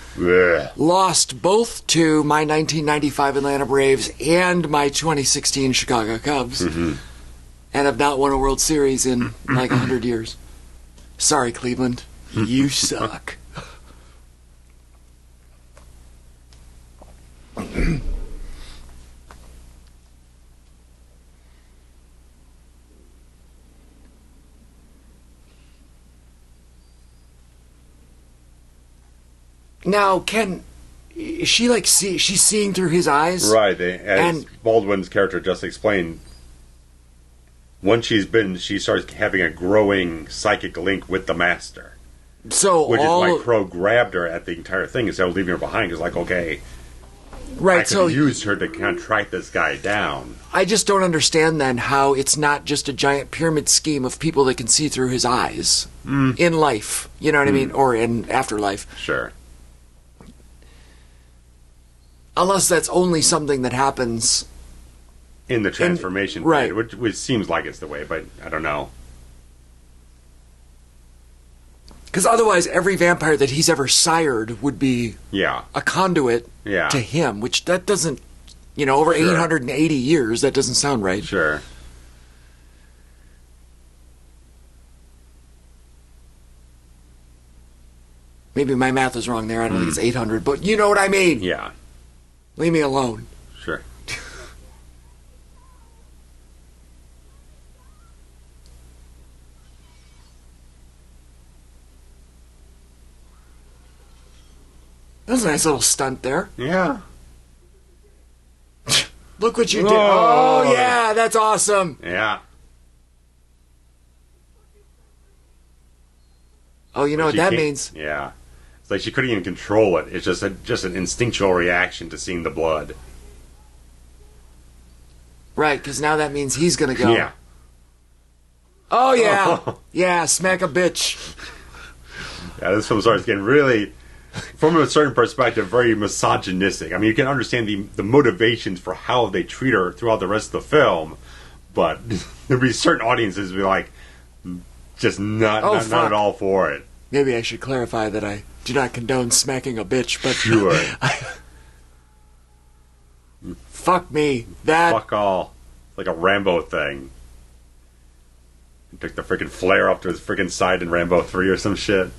lost both to my 1995 Atlanta Braves and my 2016 Chicago Cubs, and have not won a World Series in like 100 years. Sorry, Cleveland, you suck. Now, is she like she's seeing through his eyes? Right, as Baldwin's character just explained, once she starts having a growing psychic link with the Master. So which is why Crow grabbed her at the entire thing instead of leaving her behind. It's like, okay, right, I could use her to kind of track this guy down. I just don't understand then how it's not just a giant pyramid scheme of people that can see through his eyes in life. You know what I mean? Or in afterlife. Sure. Unless that's only something that happens in the transformation, right? Which seems like it's the way, but I don't know. Because otherwise, every vampire that he's ever sired would be a conduit to him, which that doesn't, over 880 years, that doesn't sound right. Sure. Maybe my math is wrong there. I don't think it's 800, but you know what I mean. Yeah. Leave me alone. Sure. That was a nice little stunt there. Yeah. Look what you did. Oh, yeah, that's awesome. Yeah. Oh, you know what that means? Yeah. It's like she couldn't even control it. It's just an instinctual reaction to seeing the blood. Right, because now that means he's going to go. Yeah. Oh, yeah. Yeah, smack a bitch. Yeah, this film starts getting really, from a certain perspective, very misogynistic. I mean, you can understand the motivations for how they treat her throughout the rest of the film, but there'll be certain audiences be like, just not at all for it. Maybe I should clarify that I do not condone smacking a bitch, but sure. Fuck me. That fuck all. It's like a Rambo thing. He took the freaking flare up to his freaking side in Rambo 3 or some shit.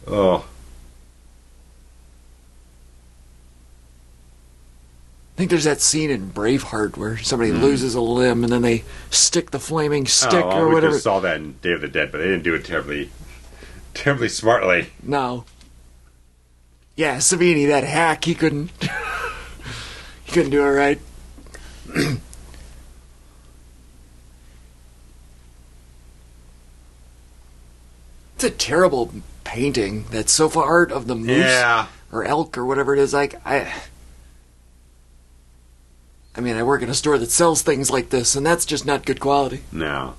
Oh. I think there's that scene in Braveheart where somebody loses a limb and then they stick the flaming stick or whatever. We just saw that in Day of the Dead, but they didn't do it terribly smartly. No. Yeah, Savini, that hack, he couldn't do it right. It's a terrible painting. That sofa art of the moose or elk or whatever it is. Like, I mean, I work in a store that sells things like this, and that's just not good quality. No.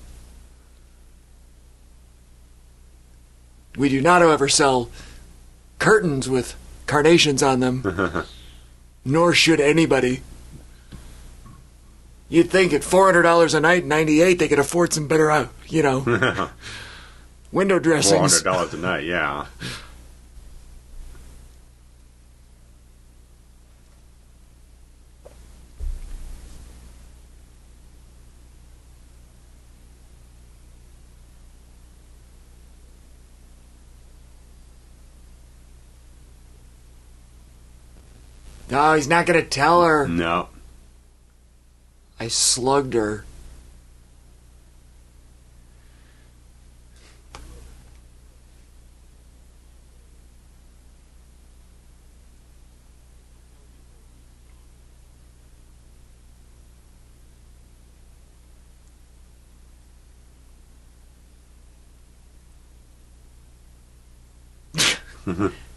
We do not, however, sell curtains with carnations on them. Nor should anybody. You'd think at $400 a night in '98 they could afford some better, window dressings. $400 a night, yeah. No, he's not going to tell her. No. I slugged her.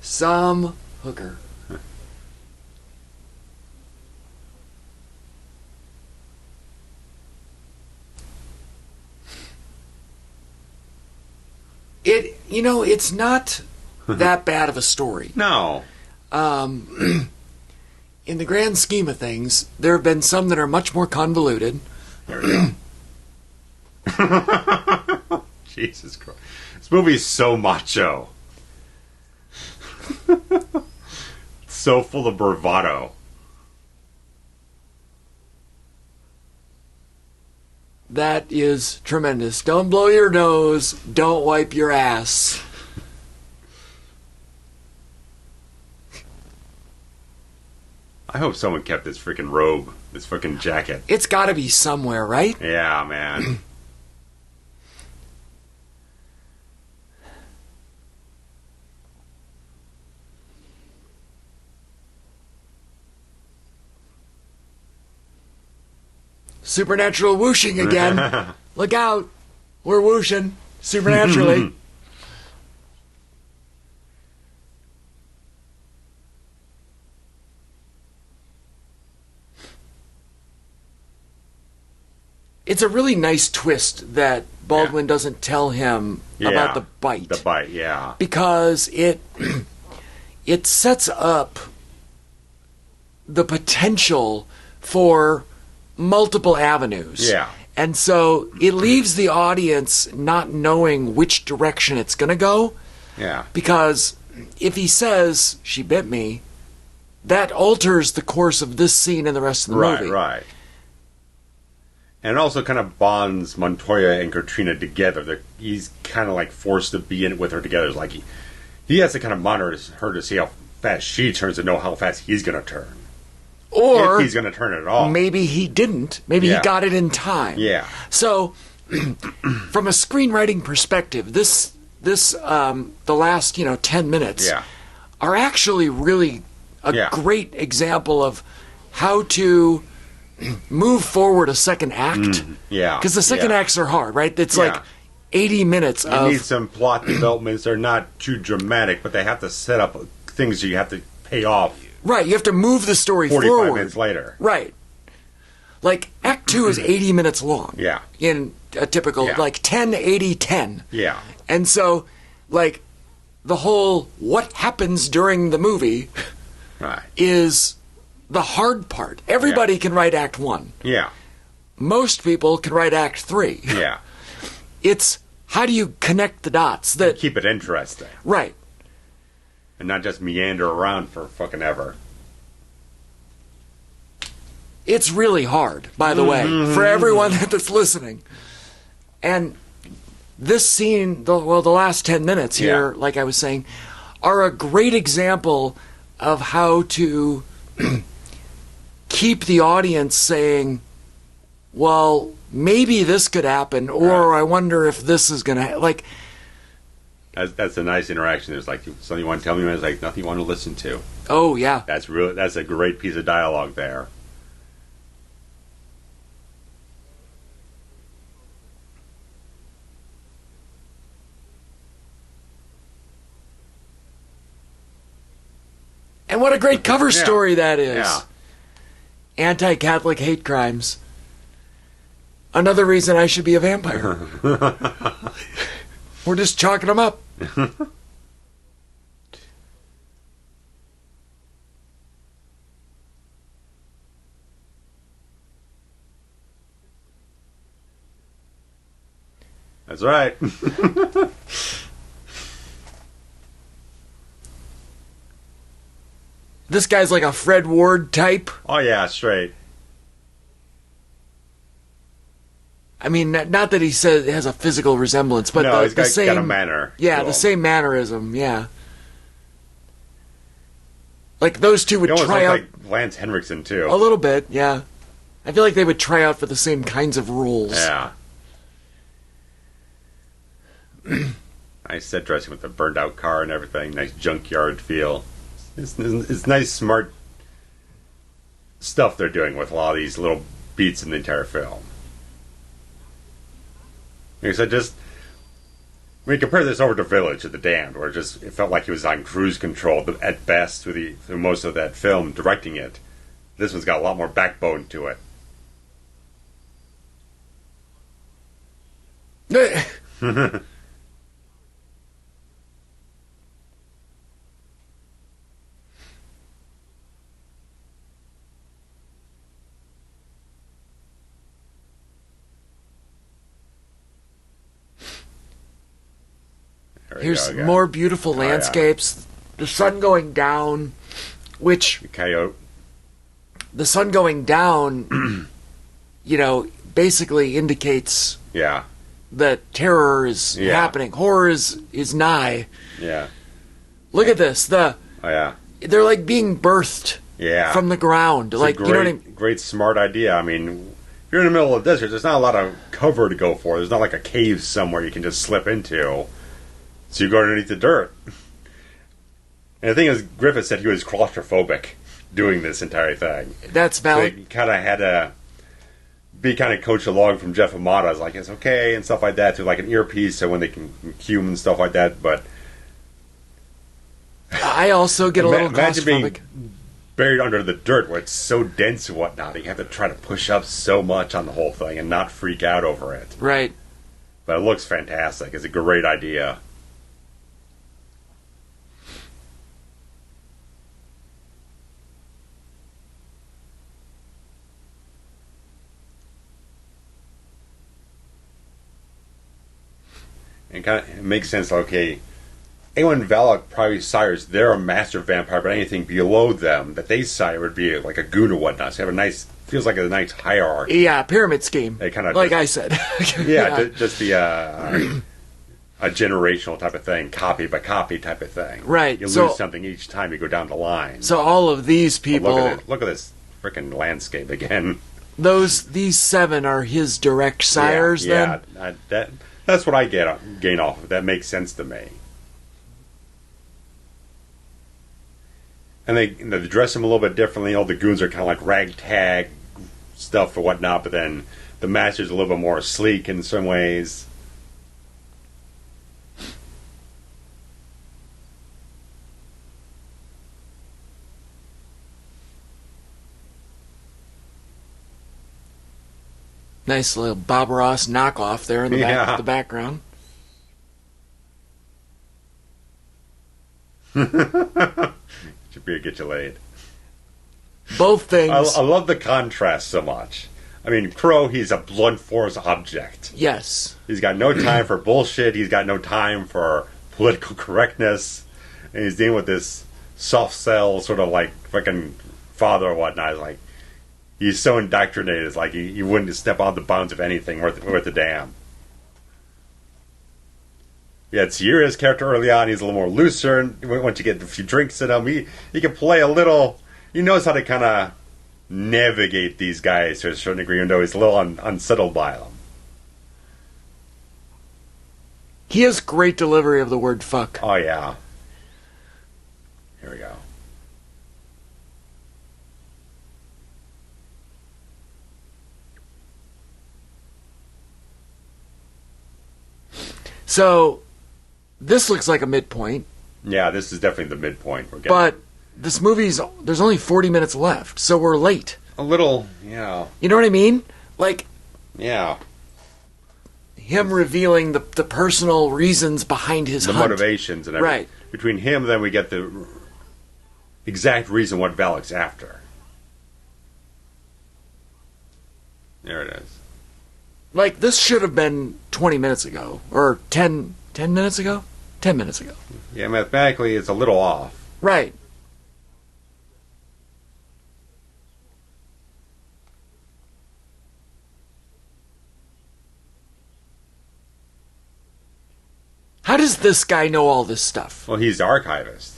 Some hooker. It's not that bad of a story. No. In the grand scheme of things, there have been some that are much more convoluted. There we go. Jesus Christ. This movie is so macho. So full of bravado. That is tremendous. Don't blow your nose. Don't wipe your ass. I hope someone kept this freaking robe, this freaking jacket. It's got to be somewhere, right? Yeah, man. Supernatural whooshing again. Look out. We're whooshing supernaturally. It's a really nice twist that Baldwin doesn't tell him about the bite. The bite, yeah. Because it sets up the potential for multiple avenues. Yeah. And so it leaves the audience not knowing which direction it's going to go. Yeah. Because if he says, she bit me, that alters the course of this scene and the rest of the movie. Right. And it also kind of bonds Montoya and Katrina together. He's kind of like forced to be in it with her together. It's like he has to kind of monitor her to see how fast she turns to know how fast he's going to turn. Or if he's going to turn it at all. Maybe he didn't. Maybe he got it in time. Yeah. So, from a screenwriting perspective, the last 10 minutes are actually really a great example of how to move forward a second act. Because the second acts are hard, right? It's like 80 minutes you need some plot developments. They're not too dramatic, but they have to set up things you have to pay off. Right, you have to move the story 45 forward. minutes later. Right. Like, Act 2 is 80 minutes long. Yeah. In a typical, like, 10, 80, 10. Yeah. And so, like, the whole what happens during the movie is the hard part. Everybody can write Act 1. Yeah. Most people can write Act 3. Yeah. It's how do you connect the dots that and keep it interesting. Right. And not just meander around for fucking ever. It's really hard, by the way, for everyone that's listening. And this scene, the last 10 minutes here, like I was saying, are a great example of how to keep the audience saying, well, maybe this could happen, or I wonder if this is going to... Like, that's a nice interaction. There's like, something you want to tell me, and it's like nothing you want to listen to. Oh, yeah. That's a great piece of dialogue there. And what a great cover story that is. Yeah. Anti-Catholic hate crimes. Another reason I should be a vampire. We're just chalking them up. That's right. This guy's like a Fred Ward type. Oh, yeah, straight. I mean, not that he says it has a physical resemblance, but no, the same got a manner. Yeah, the same mannerism. Yeah, like those two would try out. Like Lance Henriksen too. A little bit, yeah. I feel like they would try out for the same kinds of roles. Yeah. Nice set dressing with the burned out car and everything. Nice junkyard feel. It's nice, smart stuff they're doing with a lot of these little beats in the entire film. Like I said, just I mean, compare this over to Village of the Damned, where it felt like he was on cruise control at best through most of that film, directing it. This one's got a lot more backbone to it. Here's more beautiful landscapes. The sun going down, which... The coyote. The sun going down, basically indicates... Yeah. That terror is happening. Horror is nigh. Yeah. Look at this. They're like being birthed from the ground. It's like, great, you know what I mean? Great, smart idea. I mean, if you're in the middle of the desert, there's not a lot of cover to go for. There's not like a cave somewhere you can just slip into. So you go underneath the dirt. And the thing is, Griffith said he was claustrophobic doing this entire thing. That's valid. So he kind of had to be kind of coached along from Jeff Amata. It's like, it's okay, and stuff like that, to like an earpiece so when they can cue and stuff like that. But I also get a little imagine claustrophobic. Being buried under the dirt where it's so dense and whatnot. You have to try to push up so much on the whole thing and not freak out over it. Right. But it looks fantastic. It's a great idea. And it makes sense. Okay, anyone Valak probably sires, they're a master vampire, but anything below them that they sire would be like a goon or whatnot. So you have feels like a nice hierarchy. Yeah, pyramid scheme. They kind of like I said. Just be a generational type of thing, copy by copy type of thing. Right. You lose something each time you go down the line. So all of these people. Look at this freaking landscape again. These 7 are his direct sires. That's what I gain off of. That makes sense to me. And they dress him a little bit differently. All the goons are kind of like ragtag stuff or whatnot, but then the master's a little bit more sleek in some ways. Nice little Bob Ross knockoff there in the background. Should be a get you laid. Both things. I love the contrast so much. I mean, Crow, he's a blunt force object. Yes. He's got no time for bullshit. He's got no time for political correctness. And he's dealing with this soft cell sort of like fucking father or whatnot. It's like, he's so indoctrinated. It's like he wouldn't step out the bounds of anything worth a damn. Yeah, Sierra's character early on, he's a little more looser. And once you get a few drinks in him, he can play a little. He knows how to kind of navigate these guys to a certain degree, even though he's a little unsettled by them. He has great delivery of the word fuck. Oh, yeah. Here we go. So, this looks like a midpoint. Yeah, this is definitely the midpoint we're getting. But this movie's, there's only 40 minutes left, so we're late. A little, yeah. You know what I mean? Like, yeah. Him revealing the personal reasons behind his hunt. The motivations and everything. Right. Between him, then we get the exact reason what Valak's after. There it is. Like, this should have been 20 minutes ago. Or 10 minutes ago? 10 minutes ago. Yeah, mathematically, it's a little off. Right. How does this guy know all this stuff? Well, he's the archivist.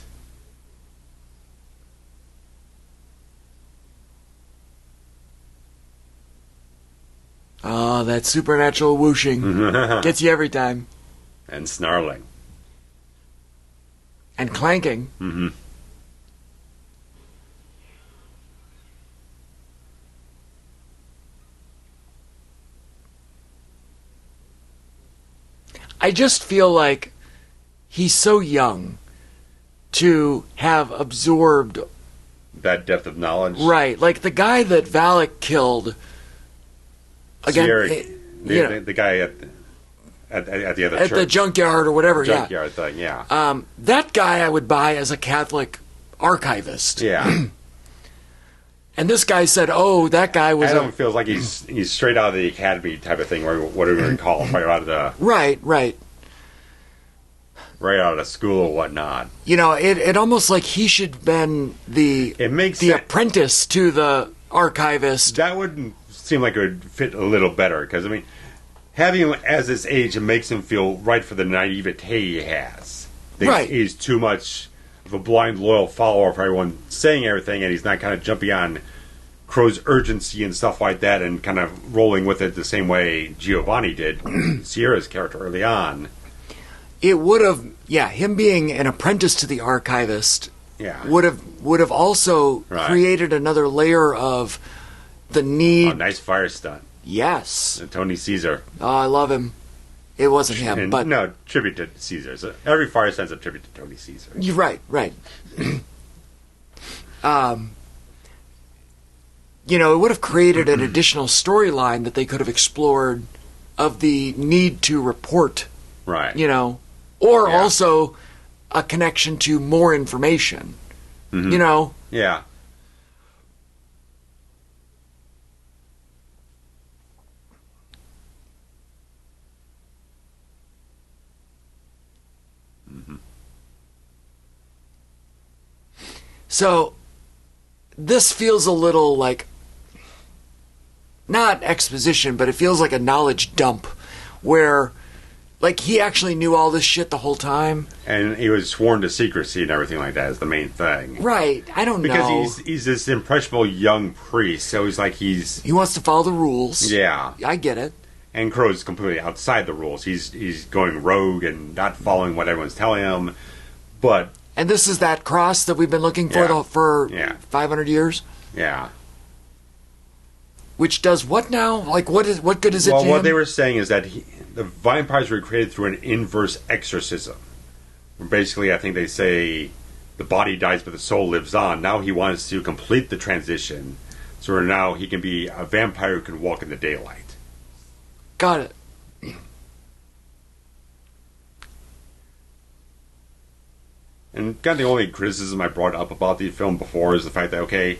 Oh, that supernatural whooshing. Gets you every time. And snarling. And clanking. Mm-hmm. I just feel like he's so young to have absorbed that depth of knowledge. Right, like the guy that Valak killed. Again, the guy at the other at church. the junkyard or whatever. Junkyard thing, yeah. That guy I would buy as a Catholic archivist. Yeah. And this guy said, "Oh, that guy was." Adam feels like he's straight out of the academy type of thing, or whatever you want to call him, right out of the right out of school or whatnot. You know, it almost like he should have been the apprentice to the archivist. That would seem like it would fit a little better, because I mean, having him as this age, it makes him feel right for the naivete he has. Right, he's too much of a blind, loyal follower for everyone saying everything, and he's not kind of jumping on Crow's urgency and stuff like that, and kind of rolling with it the same way Giovanni did Sierra's character early on. It would have, him being an apprentice to the archivist, would have also created another layer of the need. Oh, nice fire stunt. Yes, Tony Caesar. Oh, I love him. It wasn't him, but no, tribute to Caesar. So every fire stunt's a tribute to Tony Caesar. You're right. You know, it would have created an additional storyline that they could have explored of the need to report. Right. You know, or also a connection to more information. Mm-hmm. You know? Yeah. Mm-hmm. So, this feels a little like, not exposition, but it feels like a knowledge dump where, like, he actually knew all this shit the whole time. And he was sworn to secrecy and everything like that is the main thing. Right. I don't know. Because he's this impressionable young priest, so he's like he wants to follow the rules. Yeah. I get it. And Crow's completely outside the rules. He's going rogue and not following what everyone's telling him. But... And this is that cross that we've been looking for for 500 years? Yeah. Which does what now? Like, what good is it to him? Well, what they were saying is that the vampires were created through an inverse exorcism. Basically, I think they say the body dies but the soul lives on. Now he wants to complete the transition, so now he can be a vampire who can walk in the daylight. Got it. And kind of the only criticism I brought up about the film before is the fact that, okay,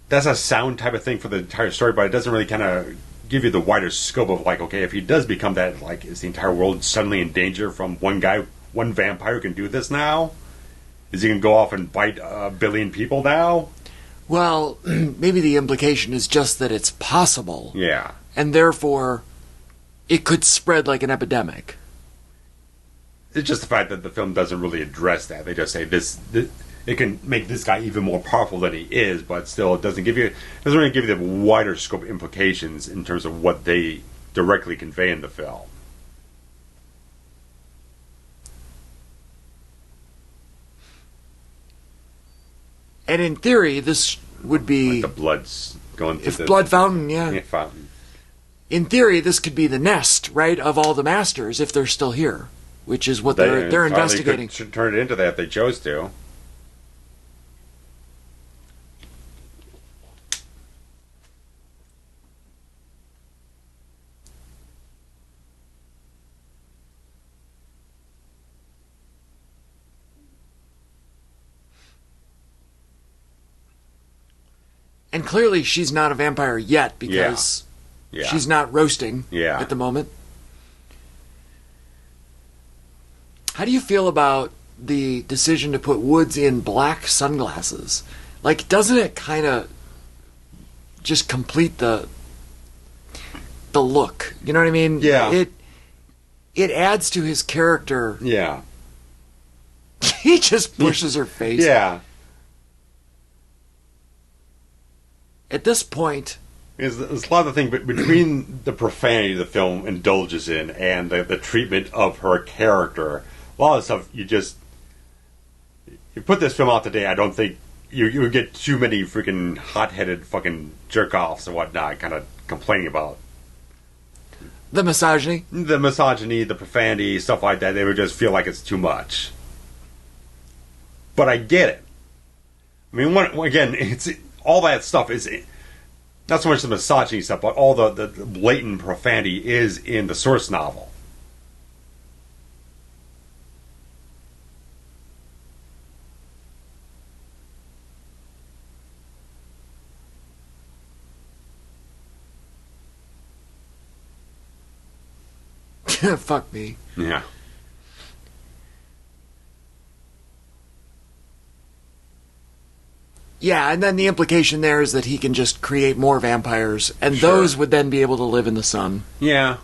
that's a sound type of thing for the entire story, but it doesn't really kind of give you the wider scope of, like, okay, if he does become that, like, is the entire world suddenly in danger from one vampire who can do this now? Is he going to go off and bite a billion people now? Well, maybe the implication is just that it's possible. Yeah. And therefore, it could spread like an epidemic. It's just the fact that the film doesn't really address that. They just say this it can make this guy even more powerful than he is, but still it doesn't really give you the wider scope implications in terms of what they directly convey in the film. And in theory, this would be... Like the blood's going through blood fountain, yeah. Fountain. In theory, this could be the nest, right, of all the masters, if they're still here, which is what they're investigating. They could turn it into that if they chose to. And clearly she's not a vampire yet because she's not roasting at the moment. How do you feel about the decision to put Woods in black sunglasses? Like, doesn't it kind of just complete the look? You know what I mean? Yeah. It adds to his character. Yeah. He just pushes her face. Yeah. At this point... There's a lot of the thing between the profanity the film indulges in and the treatment of her character. A lot of stuff you put this film out today, I don't think you would get too many freaking hot-headed fucking jerk-offs and whatnot kind of complaining about The misogyny? The misogyny, the profanity, stuff like that. They would just feel like it's too much. But I get it. I mean, again, it's all that stuff is not so much the misogyny stuff, but all the blatant profanity is in the source novel. Fuck me. Yeah. Yeah, and then the implication there is that he can just create more vampires, and those would then be able to live in the sun. Yeah.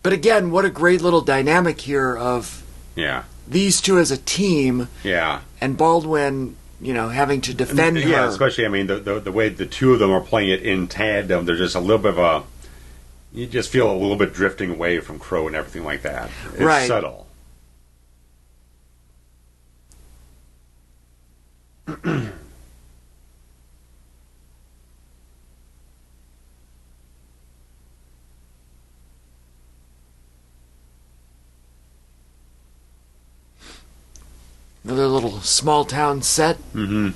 But again, what a great little dynamic here of these two as a team. Yeah. And Baldwin, having to defend her. Yeah, especially, I mean, the way the two of them are playing it in tandem, there's just a little bit of you just feel a little bit drifting away from Crow and everything like that. It's subtle. Another little small town set. Mm-hmm.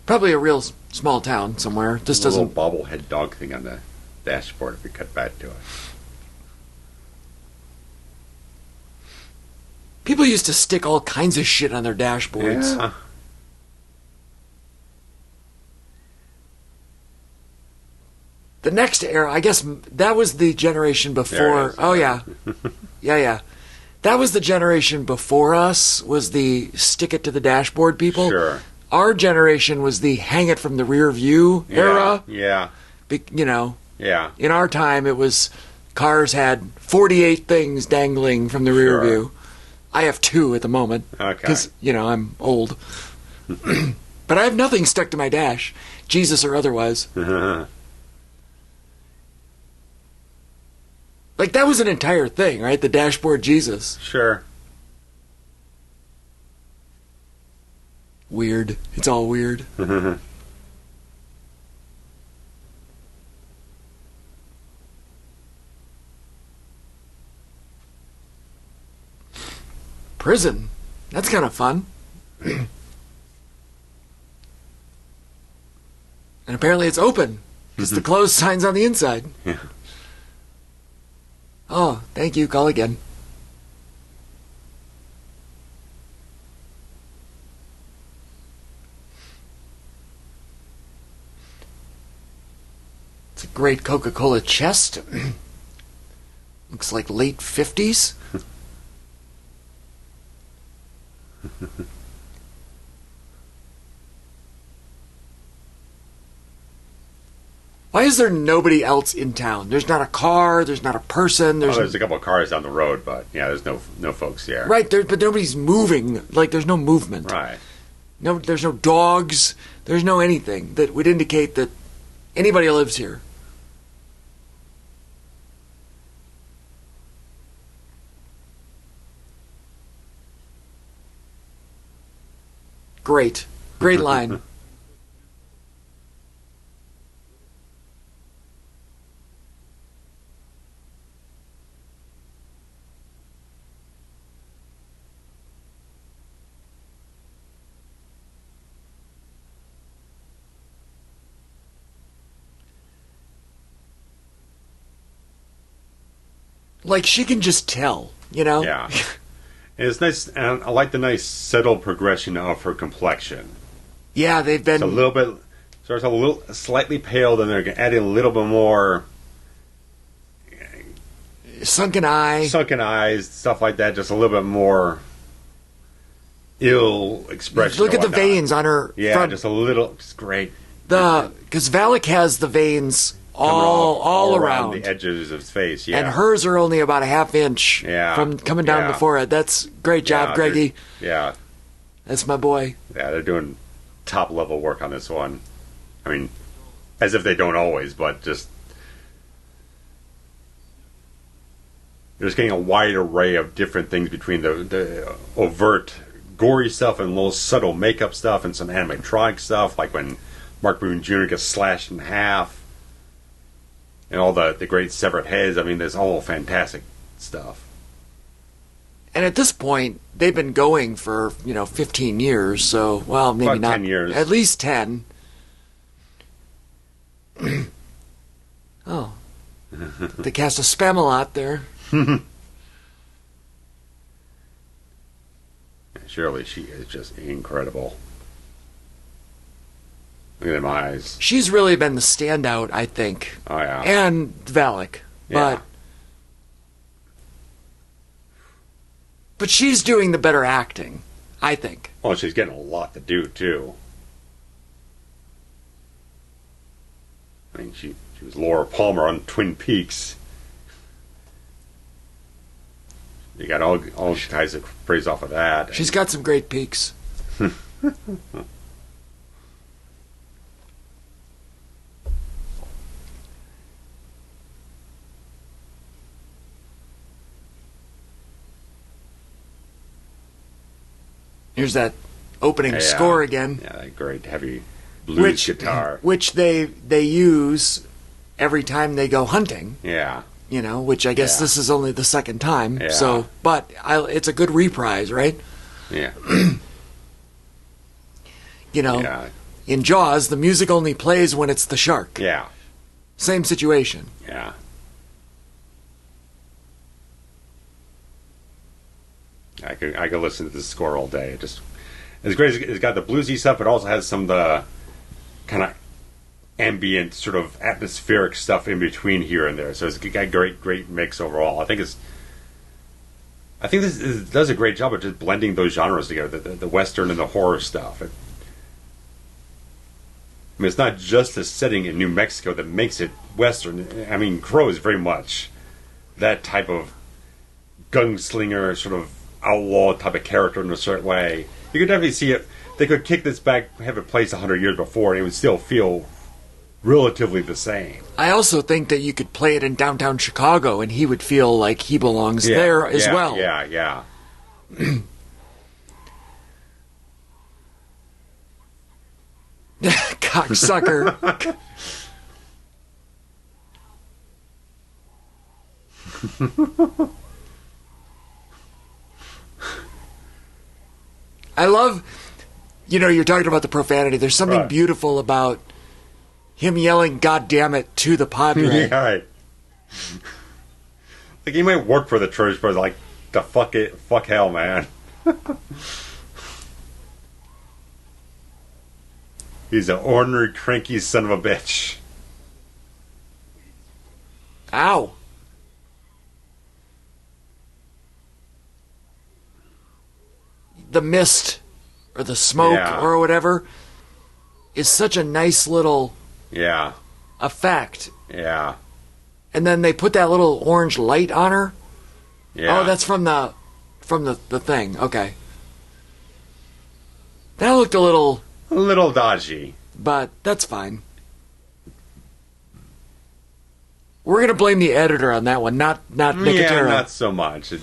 Probably a real small town somewhere. Just doesn't. A little bobblehead dog thing on the dashboard if we cut back to it. People used to stick all kinds of shit on their dashboards. Yeah. The next era, I guess that was the generation before. Oh, yeah. Yeah. That was the generation before us, was the stick it to the dashboard people. Sure. Our generation was the hang it from the rear view era. Yeah. Yeah. In our time, it was cars had 48 things dangling from the rear view. I have 2 at the moment. Okay. Because, I'm old. But I have nothing stuck to my dash, Jesus or otherwise. Like, that was an entire thing, right? The dashboard Jesus. Sure. Weird. It's all weird. Prison. That's kind of fun. And apparently it's open. Because the closed sign's on the inside. Yeah. Oh, thank you. Call again. It's a great Coca-Cola chest. Looks like late 50s. Why is there nobody else in town? There's not a car. There's not a person. There's a couple of cars down the road, but there's no folks here. Right, but nobody's moving. Like, there's no movement. Right. No, there's no dogs. There's no anything that would indicate that anybody lives here. Great line. Like, she can just tell, Yeah. And it's nice, and I like the nice settled progression of her complexion. Yeah, they've been... It's a little bit, starts a little slightly pale, then they're adding a little bit more... Sunken eyes, stuff like that, just a little bit more ill expression. Look at the veins on her front. Just a little, just great. Because Valak has the veins all around the edges of his face, and hers are only about a half inch from coming down the forehead. That's great job, Greggy. Yeah, that's my boy. Yeah, they're doing top level work on this one. I mean, as if they don't always, but just you're just getting a wide array of different things between the overt gory stuff and little subtle makeup stuff and some animatronic stuff, like when Mark Boone Jr. gets slashed in half. And all the great severed heads. I mean, there's all fantastic stuff. And at this point, they've been going for, 15 years, so, well, maybe about not. 10 years. At least 10. Oh. They cast a Spamalot there. Shirley, she is just incredible. Look at them eyes. She's really been the standout, I think. Oh, yeah. And Valak. Yeah. But she's doing the better acting, I think. Well, she's getting a lot to do, too. I mean, she was Laura Palmer on Twin Peaks. You got all kinds of praise off of that. She's got some great peaks. Here's that opening score again. Yeah, that great heavy blues guitar. Which they use every time they go hunting. Yeah. Which I guess this is only the second time. Yeah. So, but it's a good reprise, right? Yeah. In Jaws, the music only plays when it's the shark. Yeah. Same situation. Yeah. I could listen to this score all day. It just it's great. It's got the bluesy stuff, but also has some of the kind of ambient, sort of atmospheric stuff in between here and there. So it's got a great mix overall. I think this does a great job of just blending those genres together, the western and the horror stuff. I mean, it's not just the setting in New Mexico that makes it western. I mean, Crow is very much that type of gunslinger, sort of outlaw type of character in a certain way. You could definitely see it. They could kick this back, have it placed 100 years before, and it would still feel relatively the same. I also think that you could play it in downtown Chicago, and he would feel like he belongs there as well. Yeah. Cocksucker. I love, you're talking about the profanity. There's something beautiful about him yelling, "God damn it," to the Padre. Yeah, right. Like, he might work for the church, but like, the fuck hell, man. He's an ornery, cranky son of a bitch. Ow. The mist or the smoke or whatever is such a nice little effect. Yeah. And then they put that little orange light on her. Yeah. Oh, that's from the thing. Okay. That looked a little dodgy, but that's fine. We're going to blame the editor on that one, not Nicotero. Yeah, not so much.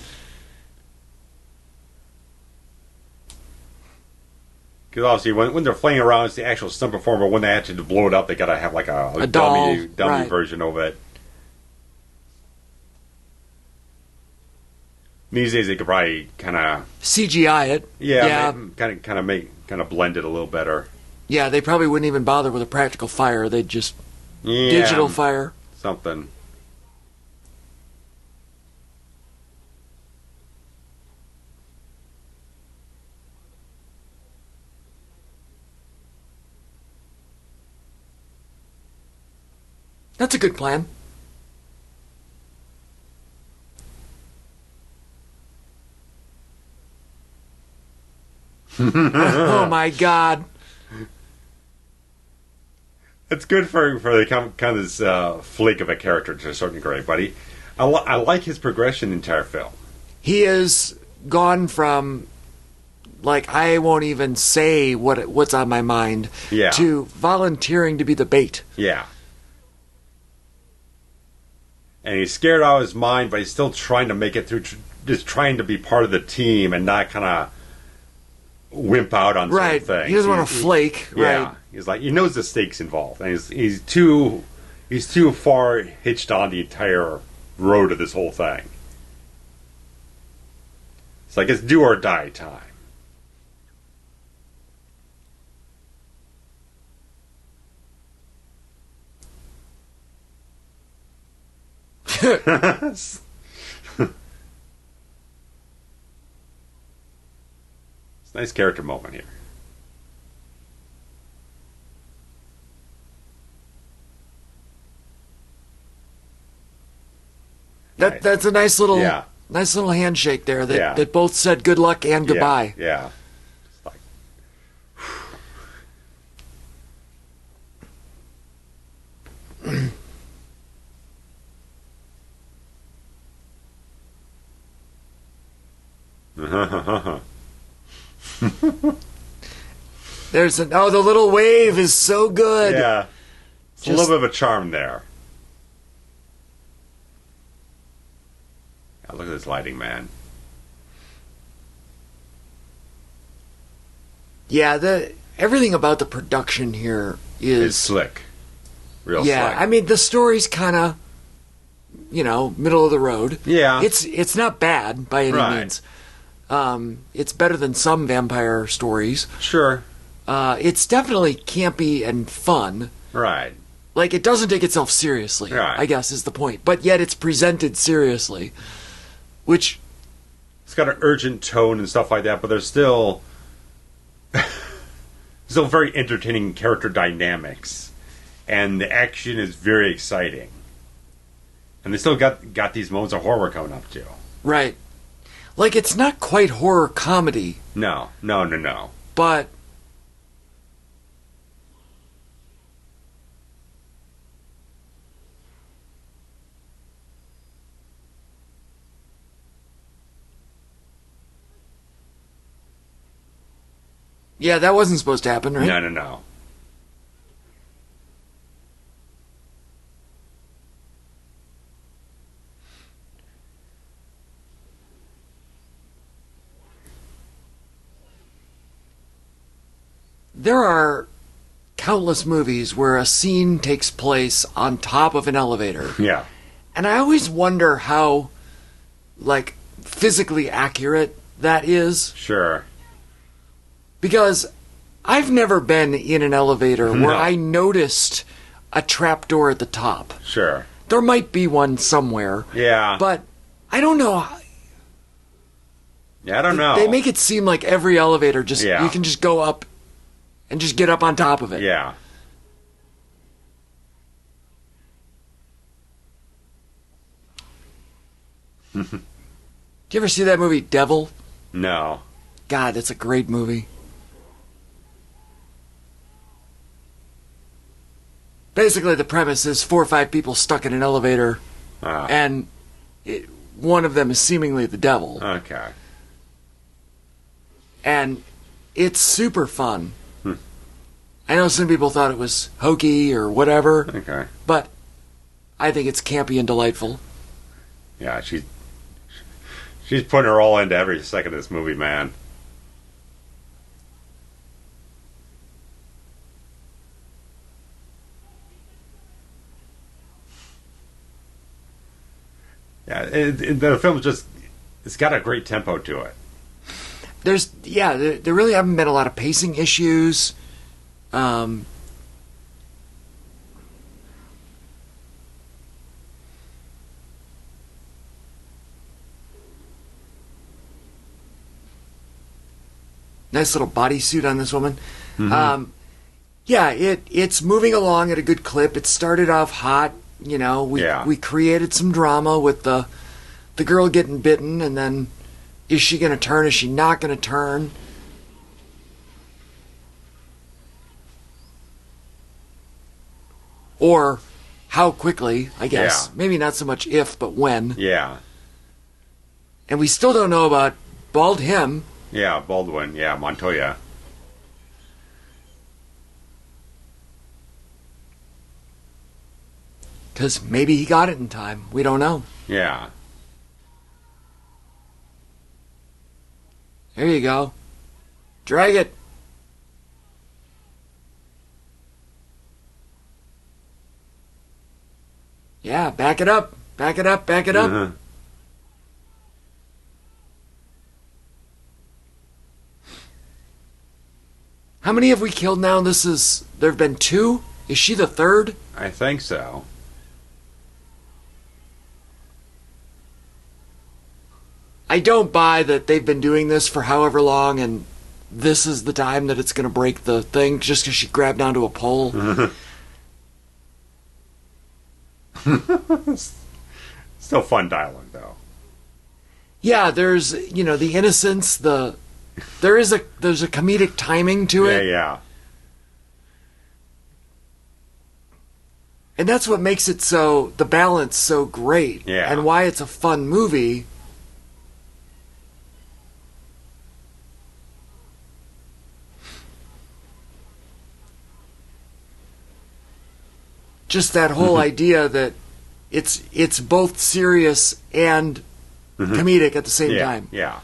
Because obviously, when they're playing around, it's the actual stunt performer. When they actually blow it up, they gotta have like a dummy version of it. These days, they could probably kind of CGI it. Yeah. Kind of blend it a little better. Yeah, they probably wouldn't even bother with a practical fire. They'd just digital fire something. That's a good plan. Oh my God! It's good for the kind of this flake of a character to a certain degree, buddy. I like his progression in the entire film. He has gone from like I won't even say what's on my mind to volunteering to be the bait. Yeah. And he's scared out of his mind, but he's still trying to make it through, just trying to be part of the team and not kind of wimp out on certain Right. things. He doesn't want to flake. Yeah. Right. He's like, he knows the stakes involved, and he's too far hitched on the entire road of this whole thing. It's like it's do or die time. It's a nice character moment here. That's a nice little handshake there that both said good luck and goodbye. Yeah. It's like, There's the little wave is so good. yeah. It's a little bit of a charm there. God, look at this lighting, man. Yeah, everything about the production here is It's slick. Real slick. I mean, the story's kind of, middle of the road. Yeah. It's not bad by any means. It's better than some vampire stories. Sure. It's definitely campy and fun. Right. Like, it doesn't take itself seriously, right. I guess is the point. But yet it's presented seriously, which... It's got an urgent tone and stuff like that, but there's still... still very entertaining character dynamics. And the action is very exciting. And they still got these moments of horror coming up, too. Right. Like, it's not quite horror comedy. No. But... Yeah, that wasn't supposed to happen, right? No. There are countless movies where a scene takes place on top of an elevator. Yeah. And I always wonder how, physically accurate that is. Sure. Because I've never been in an elevator where I noticed a trapdoor at the top. Sure. There might be one somewhere. Yeah. But I don't know. Yeah, I don't know. They make it seem like every elevator you can just go up and just get up on top of it. Yeah. Do you ever see that movie Devil? No. God, that's a great movie. Basically, the premise is 4 or 5 people stuck in an elevator, and one of them is seemingly the devil. Okay. And it's super fun. I know some people thought it was hokey or whatever. Okay. But I think it's campy and delightful. Yeah, she's putting her all into every second of this movie, man. Yeah, the film it's got a great tempo to it. There really haven't been a lot of pacing issues. Nice little bodysuit on this woman. Mm-hmm. It's moving along at a good clip. It started off hot. We created some drama with the girl getting bitten, and then is she going to turn? Is she not going to turn? Or how quickly, I guess. Yeah. Maybe not so much if, but when. Yeah. And we still don't know about Bald Him. Yeah, Baldwin. Yeah, Montoya. Because maybe he got it in time. We don't know. Yeah. There you go. Drag it. Yeah, back it up. Back it up. Back it up. Uh-huh. How many have we killed now? There have been 2? Is she the 3rd? I think so. I don't buy that they've been doing this for however long and this is the time that it's going to break the thing just because she grabbed onto a pole. Still fun dialogue, though. Yeah, there's, the innocence, there's a comedic timing to it. Yeah. And that's what makes it the balance so great. Yeah. And why it's a fun movie. Just that whole idea that it's both serious and comedic at the same time. Yeah.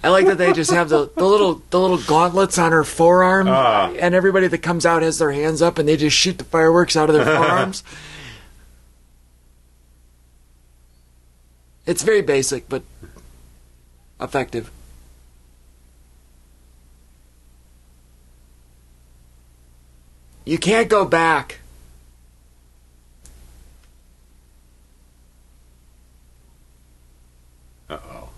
I like that they just have the little gauntlets on her forearm, and everybody that comes out has their hands up, and they just shoot the fireworks out of their forearms. It's very basic, but effective. You can't go back. Uh-oh.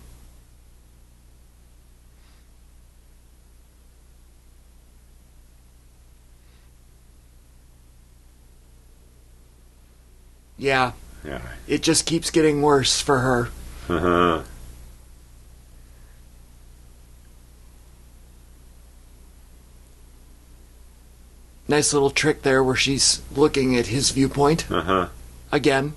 Yeah. Yeah. It just keeps getting worse for her. Uh-huh. Nice little trick there where she's looking at his viewpoint. Uh-huh. Again.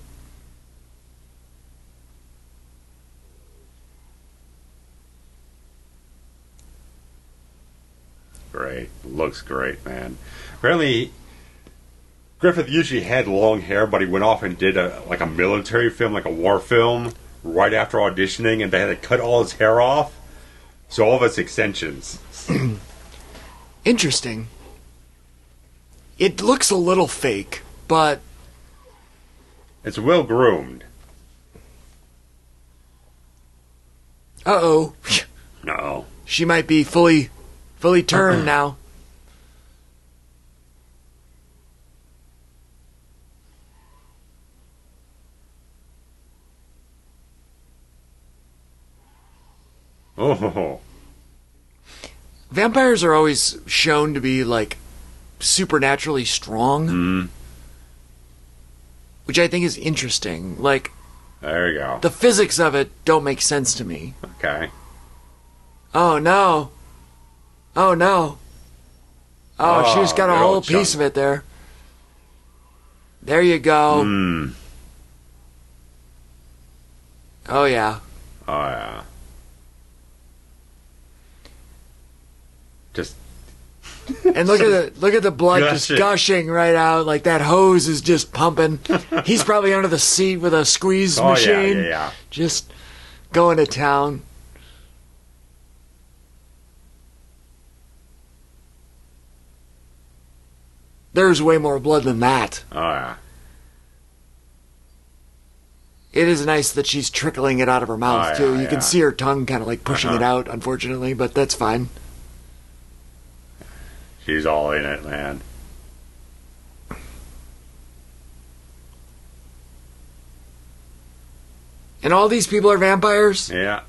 Great. Looks great, man. Apparently, Griffith usually had long hair, but he went off and did a military film, like a war film, right after auditioning, and they had to cut all his hair off. So all of its extensions. Interesting. It looks a little fake, but It's well groomed. uh-oh. No. She might be fully turned now. Oh. Vampires are always shown to be, like, supernaturally strong. Mm. Which I think is interesting. Like, There you go. the physics of it don't make sense to me. Okay. Oh, no. Oh, no. Oh, she just got a good whole old piece chunk. of it there. There you go. Mm. Oh, yeah. Oh, yeah. Just And look at the blood just Gushing. gushing right out. Like that hose is just pumping. He's probably under the seat with a squeeze machine. Yeah. Just going to town. There's way more blood than that. Oh, yeah. It is nice that she's trickling it out of her mouth, Oh, too. yeah, You can yeah. see her tongue kind of like pushing it out, unfortunately, but that's fine. She's all in it, man. And all these people are vampires? Yeah.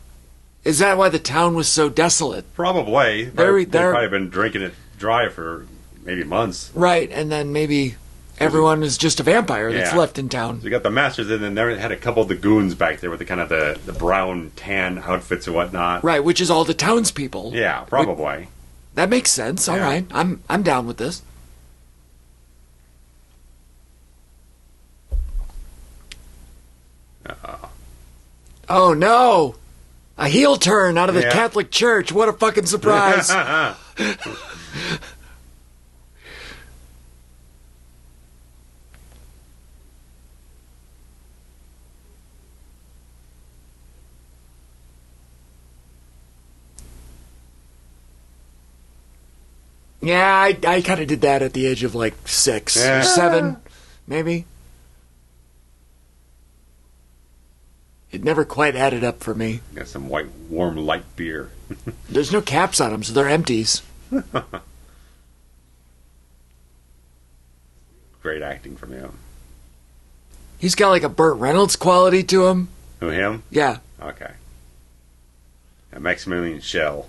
Is that why the town was so desolate? Probably. They're- They've probably been drinking it dry for maybe months. Right, and then maybe everyone is just a vampire that's Yeah. left in town. So you got the masters, and then there had a couple of the goons back there with the kind of the brown tan outfits and whatnot. Right, which is all the townspeople. Yeah, probably. That makes sense. All Yeah. right, I'm down with this. Oh no! A heel turn out of the Yeah. Catholic Church. What a fucking surprise! Yeah, I kind of did that at the age of like 6 or 7, maybe. It never quite added up for me. Got some white, warm, light beer. There's no caps on them, so they're empties. Great acting from him. He's got like a Burt Reynolds quality to him. Who, him? Yeah. Okay. And Maximilian Schell.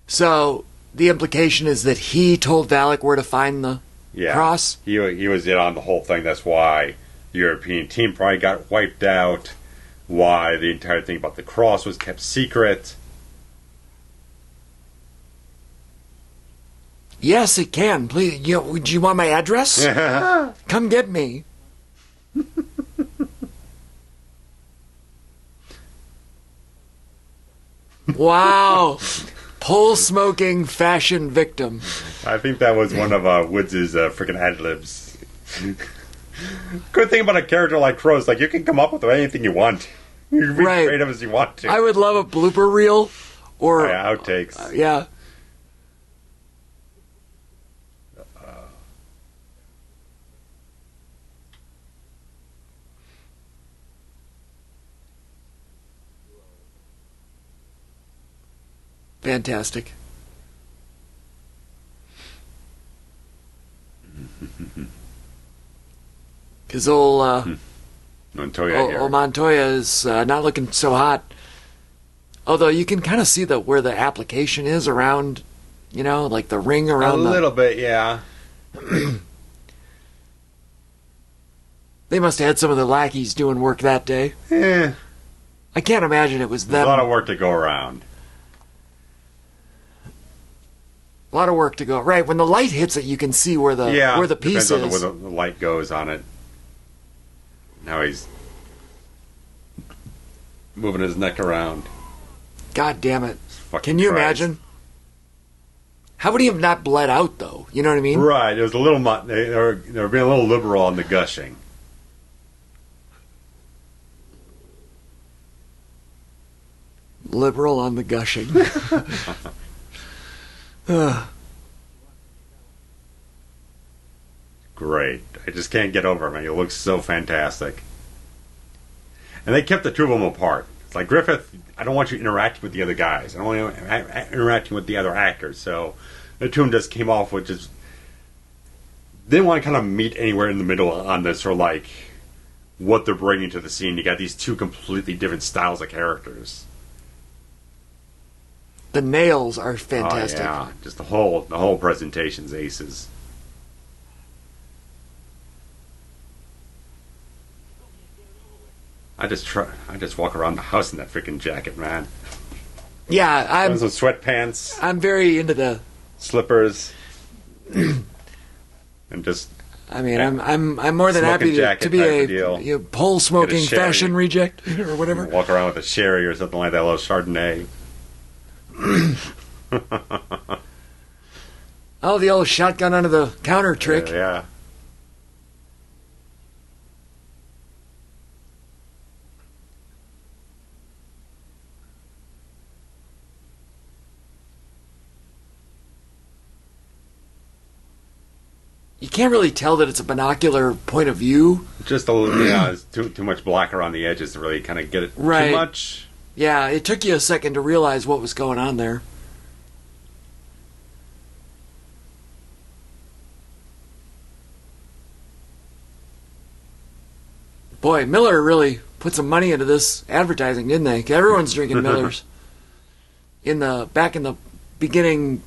So the implication is that he told Valak where to find the cross? He was in on the whole thing. That's why the European team probably got wiped out. Why the entire thing about the cross was kept secret. Yes, it can. Please, do you want my address? Come get me. Wow. Pole smoking fashion victim. I think that was one of Woods' freaking ad libs. Good thing about a character like Crow is like you can come up with anything you want. You can be creative as you want to. I would love a blooper reel or outtakes. Yeah. Fantastic. Because old Montoya is not looking so hot. Although you can kind of see where the application is around, like the ring around. A little bit, yeah. They must have had some of the lackeys doing work that day. Yeah. I can't imagine it was them. There's a lot of work to go around. A lot of work to go. Right, when the light hits it, you can see where the piece is. Depends on where the light goes on it. Now he's moving his neck around. God damn it. Can you imagine? How would he have not bled out, though? You know what I mean? Right. It was a little... They were being a little liberal on the gushing. Liberal on the gushing. Great. I just can't get over him. He looks so fantastic. And they kept the two of them apart. It's like, Griffith, I don't want you interacting with the other guys. I don't want you interacting with the other actors. So the two of them just came off with just... Didn't want to kind of meet anywhere in the middle on this, or like what they're bringing to the scene. You got these two completely different styles of characters. The nails are fantastic. Oh, yeah. Just the whole presentation's aces. I just walk around the house in that freaking jacket, man. Yeah, I'm some sweatpants. I'm very into the slippers. And just I mean, I'm more than happy to be a pole smoking fashion reject or whatever. Walk around with a sherry or something like that, a little Chardonnay. Oh, the old shotgun under the counter trick. Yeah. You can't really tell that it's a binocular point of view. Just a little, it's too much black around the edges to really kind of get it too much. Yeah, it took you a second to realize what was going on there. Boy, Miller really put some money into this advertising, didn't they? 'Cause everyone's drinking Millers. Back in the beginning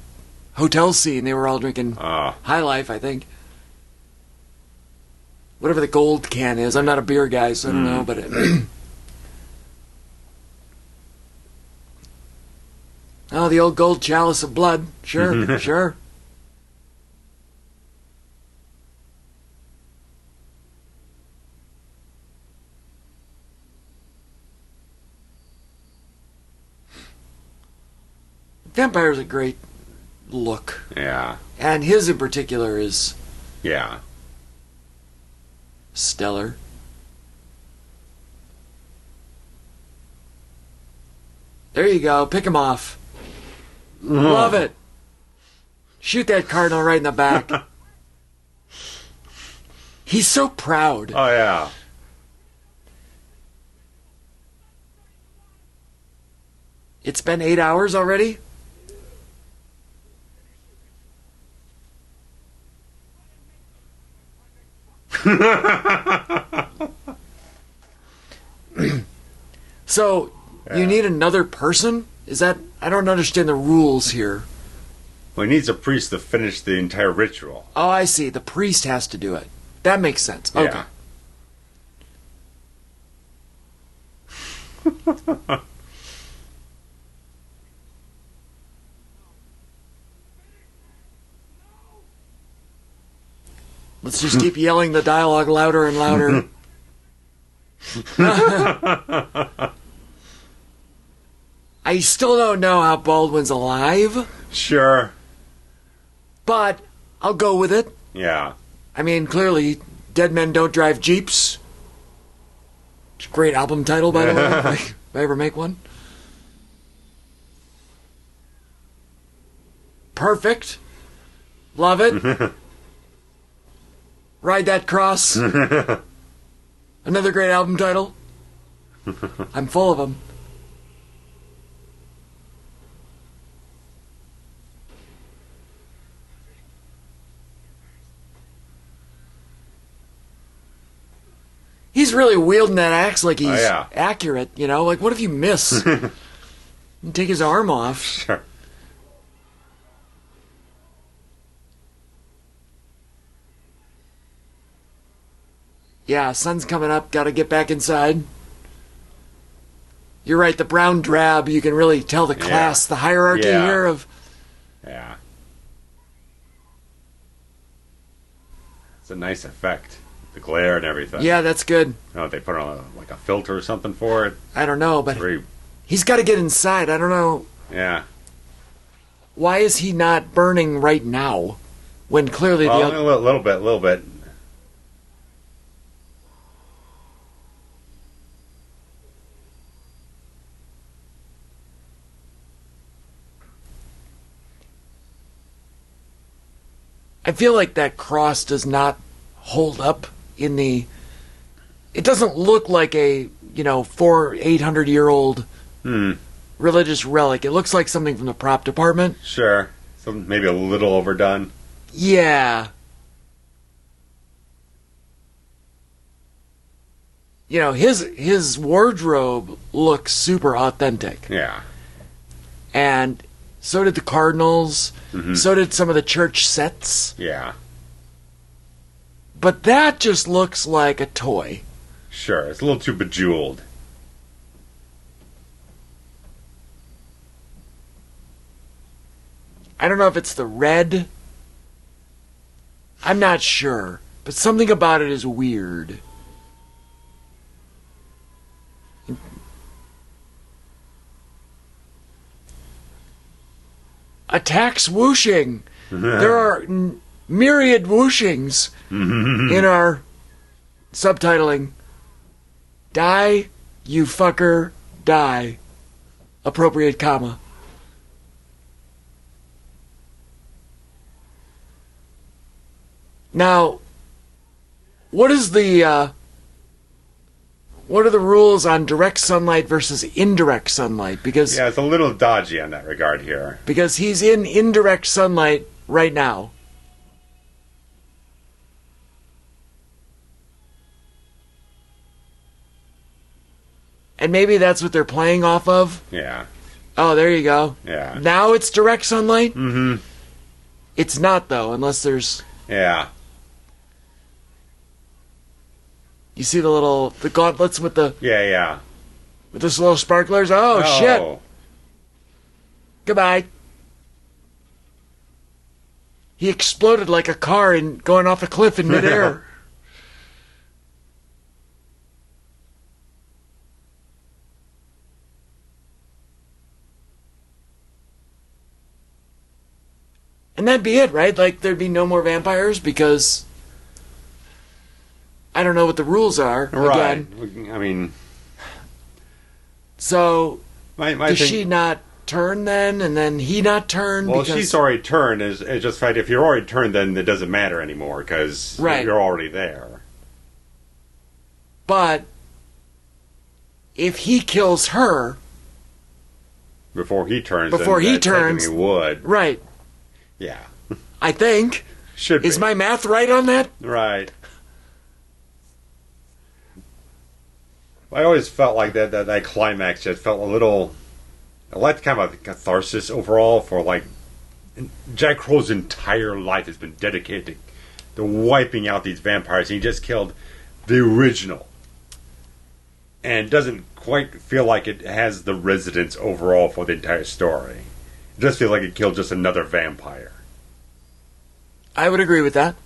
hotel scene, they were all drinking High Life, I think. Whatever the gold can is. I'm not a beer guy, so I don't know, but... Oh, the old gold chalice of blood. Sure, sure. Vampires are great. look. Yeah. And his in particular is Yeah. stellar. There you go. Pick him off. Love it. Shoot that cardinal right in the back. He's so proud. Oh, yeah. It's been 8 hours already? So, you need another person? Is that... I don't understand the rules here. Well, he needs a priest to finish the entire ritual. Oh, I see. The priest has to do it. That makes sense. Okay. Yeah. Let's just keep yelling the dialogue louder and louder. I still don't know how Baldwin's alive, Sure. but I'll go with it. Yeah. I mean, clearly, Dead Men Don't Drive Jeeps. Great album title, by the way, if I ever make one. Perfect. Love it. Ride That Cross. Another great album title. I'm full of them. He's really wielding that axe like he's accurate, you know? Like, what if you miss? You take his arm off. Sure. Yeah, sun's coming up, gotta get back inside. You're right, the brown drab, you can really tell the class, the hierarchy here of... Yeah. It's a nice effect. The glare and everything. Yeah, that's good. Oh, they put on like a filter or something for it. I don't know, but he's got to get inside. I don't know. Yeah. Why is he not burning right now? When clearly a little bit. I feel like that cross does not hold up in the... It doesn't look like a, 800-year-old religious relic. It looks like something from the prop department. Sure. So maybe a little overdone. Yeah. His wardrobe looks super authentic. Yeah. And so did the cardinals. Mm-hmm. So did some of the church sets. Yeah. But that just looks like a toy. Sure, it's a little too bejeweled. I don't know if it's the red. I'm not sure. But something about it is weird. Attacks whooshing. There are myriad whooshings in our subtitling. Die, you fucker, die. Appropriate comma. Now, what are the rules on direct sunlight versus indirect sunlight? Because it's a little dodgy on that regard here. Because he's in indirect sunlight right now. And maybe that's what they're playing off of? Yeah. Oh, there you go. Yeah. Now it's direct sunlight? Mm-hmm. It's not, though, unless there's... Yeah. You see the gauntlets with the... Yeah. With those little sparklers? Oh, shit. Goodbye. He exploded like a car and going off a cliff in midair. And that'd be it, right? Like, there'd be no more vampires because I don't know what the rules are. Right. Again. I mean... So, my does thing, she not turn then, and then he not turn? Well, because... she's already turned. It's just fact, if you're already turned, then it doesn't matter anymore, because you're already there. But if he kills her... Before he turns, he would. Right. Yeah. I think. Should be. Is my math right on that? Right. I always felt like that climax just felt a little... I liked kind of a catharsis overall for, like... Jack Crow's entire life has been dedicated to wiping out these vampires. He just killed the original. And doesn't quite feel like it has the resonance overall for the entire story. It just feels like it killed just another vampire. I would agree with that.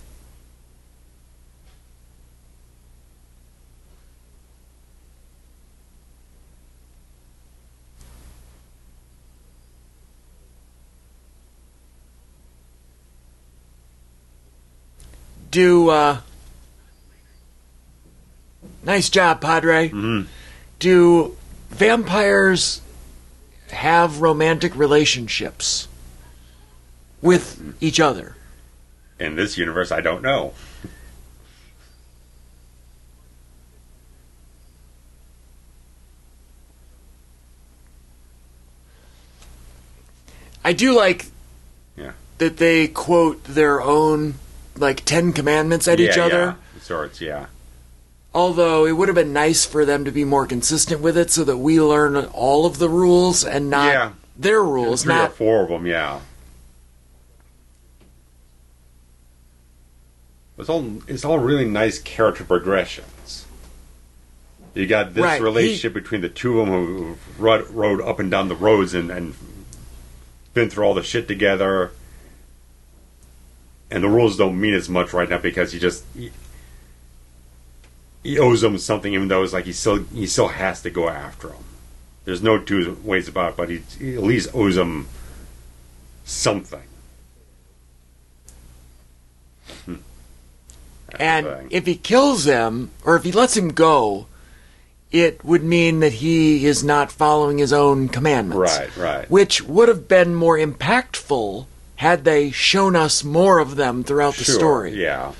Nice job, Padre. Mm-hmm. Do vampires have romantic relationships with each other? In this universe, I don't know. I do like that they quote their own, like, 10 Commandments at each other. Yeah, sorts, yeah. Although it would have been nice for them to be more consistent with it so that we learn all of the rules and not their rules. Three or four of them, yeah. It's all really nice character progressions. You got this relationship between the two of them who rode up and down the roads and been through all the shit together. And the rules don't mean as much right now because he owes them something, even though it's like he still has to go after them. There's no two ways about it, but he at least owes them something. And if he kills him, or if he lets him go, it would mean that he is not following his own commandments. Right. Which would have been more impactful had they shown us more of them throughout the story. Yeah.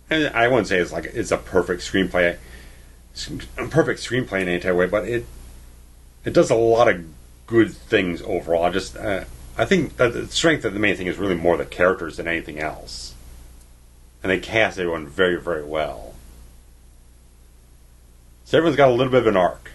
And I wouldn't say it's a perfect screenplay in any way, but it does a lot of good things overall. I think that the strength of the main thing is really more the characters than anything else. And they cast everyone very, very well. So everyone's got a little bit of an arc.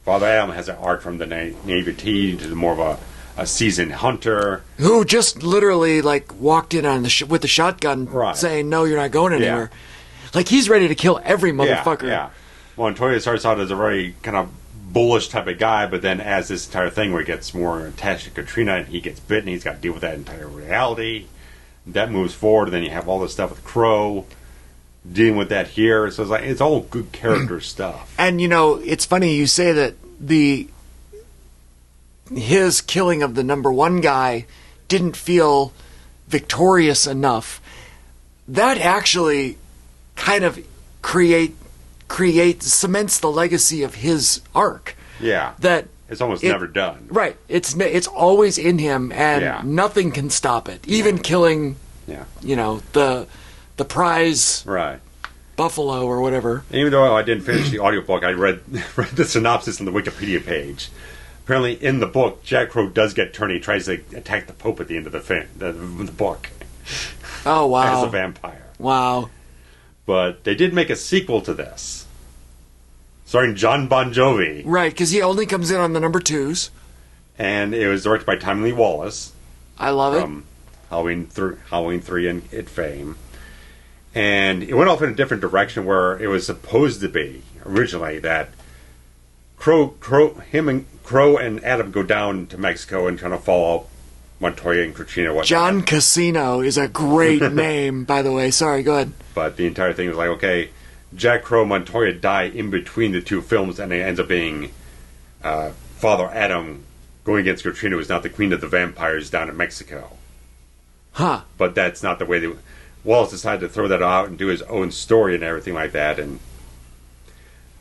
Father Adam has an arc from the naivete to more of a seasoned hunter. Who just literally, like, walked in on with the shotgun saying, no, you're not going anywhere. Yeah. Like, he's ready to kill every motherfucker. Yeah. Montoya starts out as a very kind of bullish type of guy, but then as this entire thing where he gets more attached to Katrina and he gets bitten, he's got to deal with that entire reality. That moves forward, and then you have all this stuff with Crow dealing with that here. So it's all good character stuff. And it's funny you say that his killing of the number one guy didn't feel victorious enough. That actually kind of cements the legacy of his arc. Yeah. That it's almost never done. Right. It's always in him, and nothing can stop it. Even killing, the prize buffalo or whatever. And even though I didn't finish the audiobook, I read the synopsis on the Wikipedia page. Apparently, in the book, Jack Crow does get turned. He tries to attack the Pope at the end of the book. Oh, wow. As a vampire. Wow. But they did make a sequel to this, starring John Bon Jovi. Right, because he only comes in on the number 2s. And it was directed by Tommy Lee Wallace. I love it. From Halloween 3 and It fame. And it went off in a different direction where it was supposed to be, originally, that Crow and Adam go down to Mexico and trying to follow Montoya and Katrina. Whatnot. John Casino is a great name, by the way. Sorry, go ahead. But the entire thing was like, okay, Jack Crow and Montoya die in between the two films, and it ends up being Father Adam going against Katrina was not the queen of the vampires down in Mexico. Huh. But that's not the way that Wallace decided to throw that out and do his own story and everything like that. And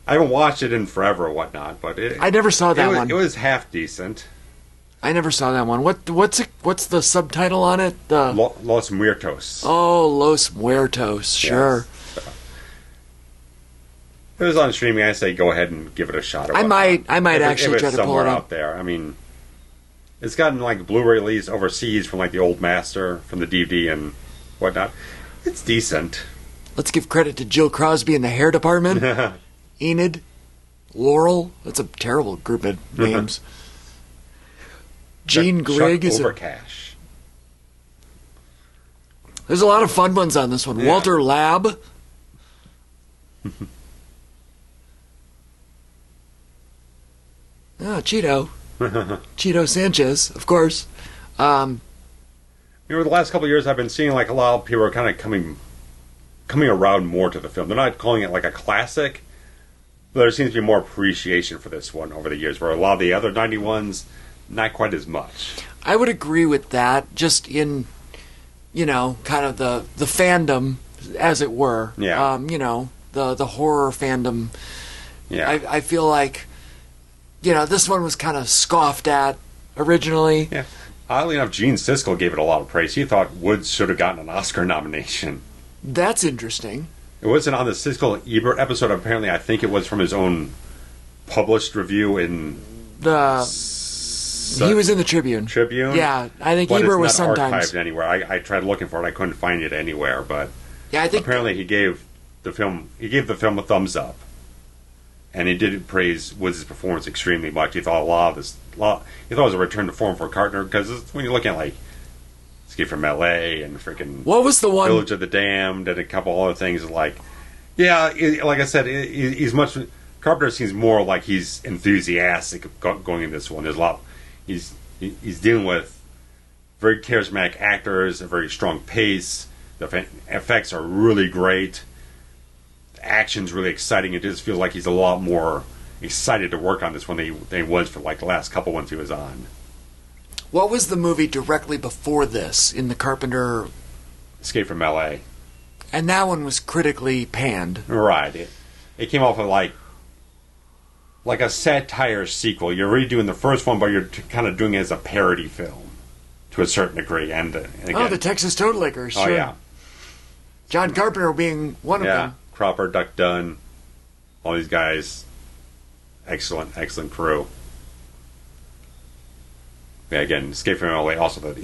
I haven't watched it in forever or whatnot, but I never saw that one. It was half decent. I never saw that one. What's the subtitle on it? Los Muertos. Oh, Los Muertos. Sure. Yes. It was on streaming. I say go ahead and give it a shot. I might actually try to pull it up. Out there. I mean, it's gotten like Blu-ray release overseas from like the old master from the DVD and whatnot. It's decent. Let's give credit to Jill Crosby in the hair department. Enid, Laurel. That's a terrible group of names. Gene Grigg is Overcash. There's a lot of fun ones on this one. Yeah. Walter Lab. Cheeto. Cheeto Sanchez, of course. The last couple of years I've been seeing like a lot of people are kind of coming around more to the film. They're not calling it like a classic, but there seems to be more appreciation for this one over the years, where a lot of the other 91s, not quite as much. I would agree with that, just in, kind of the fandom, as it were. Yeah. The horror fandom. Yeah. I feel like, this one was kind of scoffed at originally. Yeah. Oddly enough, Gene Siskel gave it a lot of praise. He thought Woods should have gotten an Oscar nomination. That's interesting. It wasn't on the Siskel Ebert episode. Apparently, I think it was from his own published review in he was in the Tribune. Yeah, I think Ebert was sometimes archived anywhere. I tried looking for it. I couldn't find it anywhere. But yeah, I think apparently he gave the film a thumbs up, and he did praise Woods' performance extremely much. He thought he thought it was a return to form for Carpenter, because when you're looking at like Escape from L.A. and freaking what was the one Village of the Damned and a couple other things, like like I said, he's much. Carpenter seems more like he's enthusiastic going in this one. There's a lot. He's dealing with very charismatic actors, a very strong pace. The effects are really great. The action's really exciting. It just feels like he's a lot more excited to work on this one than he was for like the last couple ones he was on. What was the movie directly before this in the Carpenter? Escape from L.A. And that one was critically panned. Right. It came off of like a satire sequel. You're redoing the first one, but you're kind of doing it as a parody film to a certain degree. And again, the Texas Toadlickers. Oh, sure. yeah. John Carpenter being one of them. Cropper, Duck Dunn, all these guys. Excellent, excellent crew. Yeah, again, Escape from LA, also the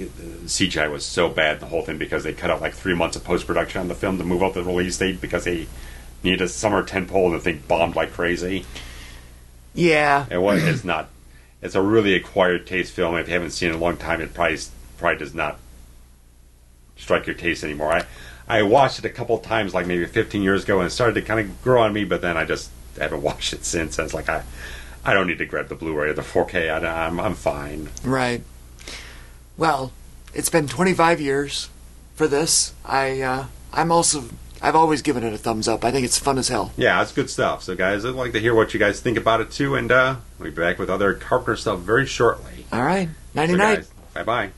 CGI was so bad, the whole thing, because they cut out like 3 months of post-production on the film to move up the release date because they needed a summer tentpole and the thing bombed like crazy. Yeah. It's a really acquired taste film. If you haven't seen it in a long time, it probably does not strike your taste anymore. I watched it a couple times, like maybe 15 years ago, and it started to kind of grow on me, but then I just haven't watched it since. And it's like, I don't need to grab the Blu-ray or the 4K. I'm fine. Right. Well, it's been 25 years for this. I've always given it a thumbs up. I think it's fun as hell. Yeah, it's good stuff. So, guys, I'd like to hear what you guys think about it, too. And we'll be back with other Carpenter stuff very shortly. All right. Nighty-night. So, guys, bye-bye.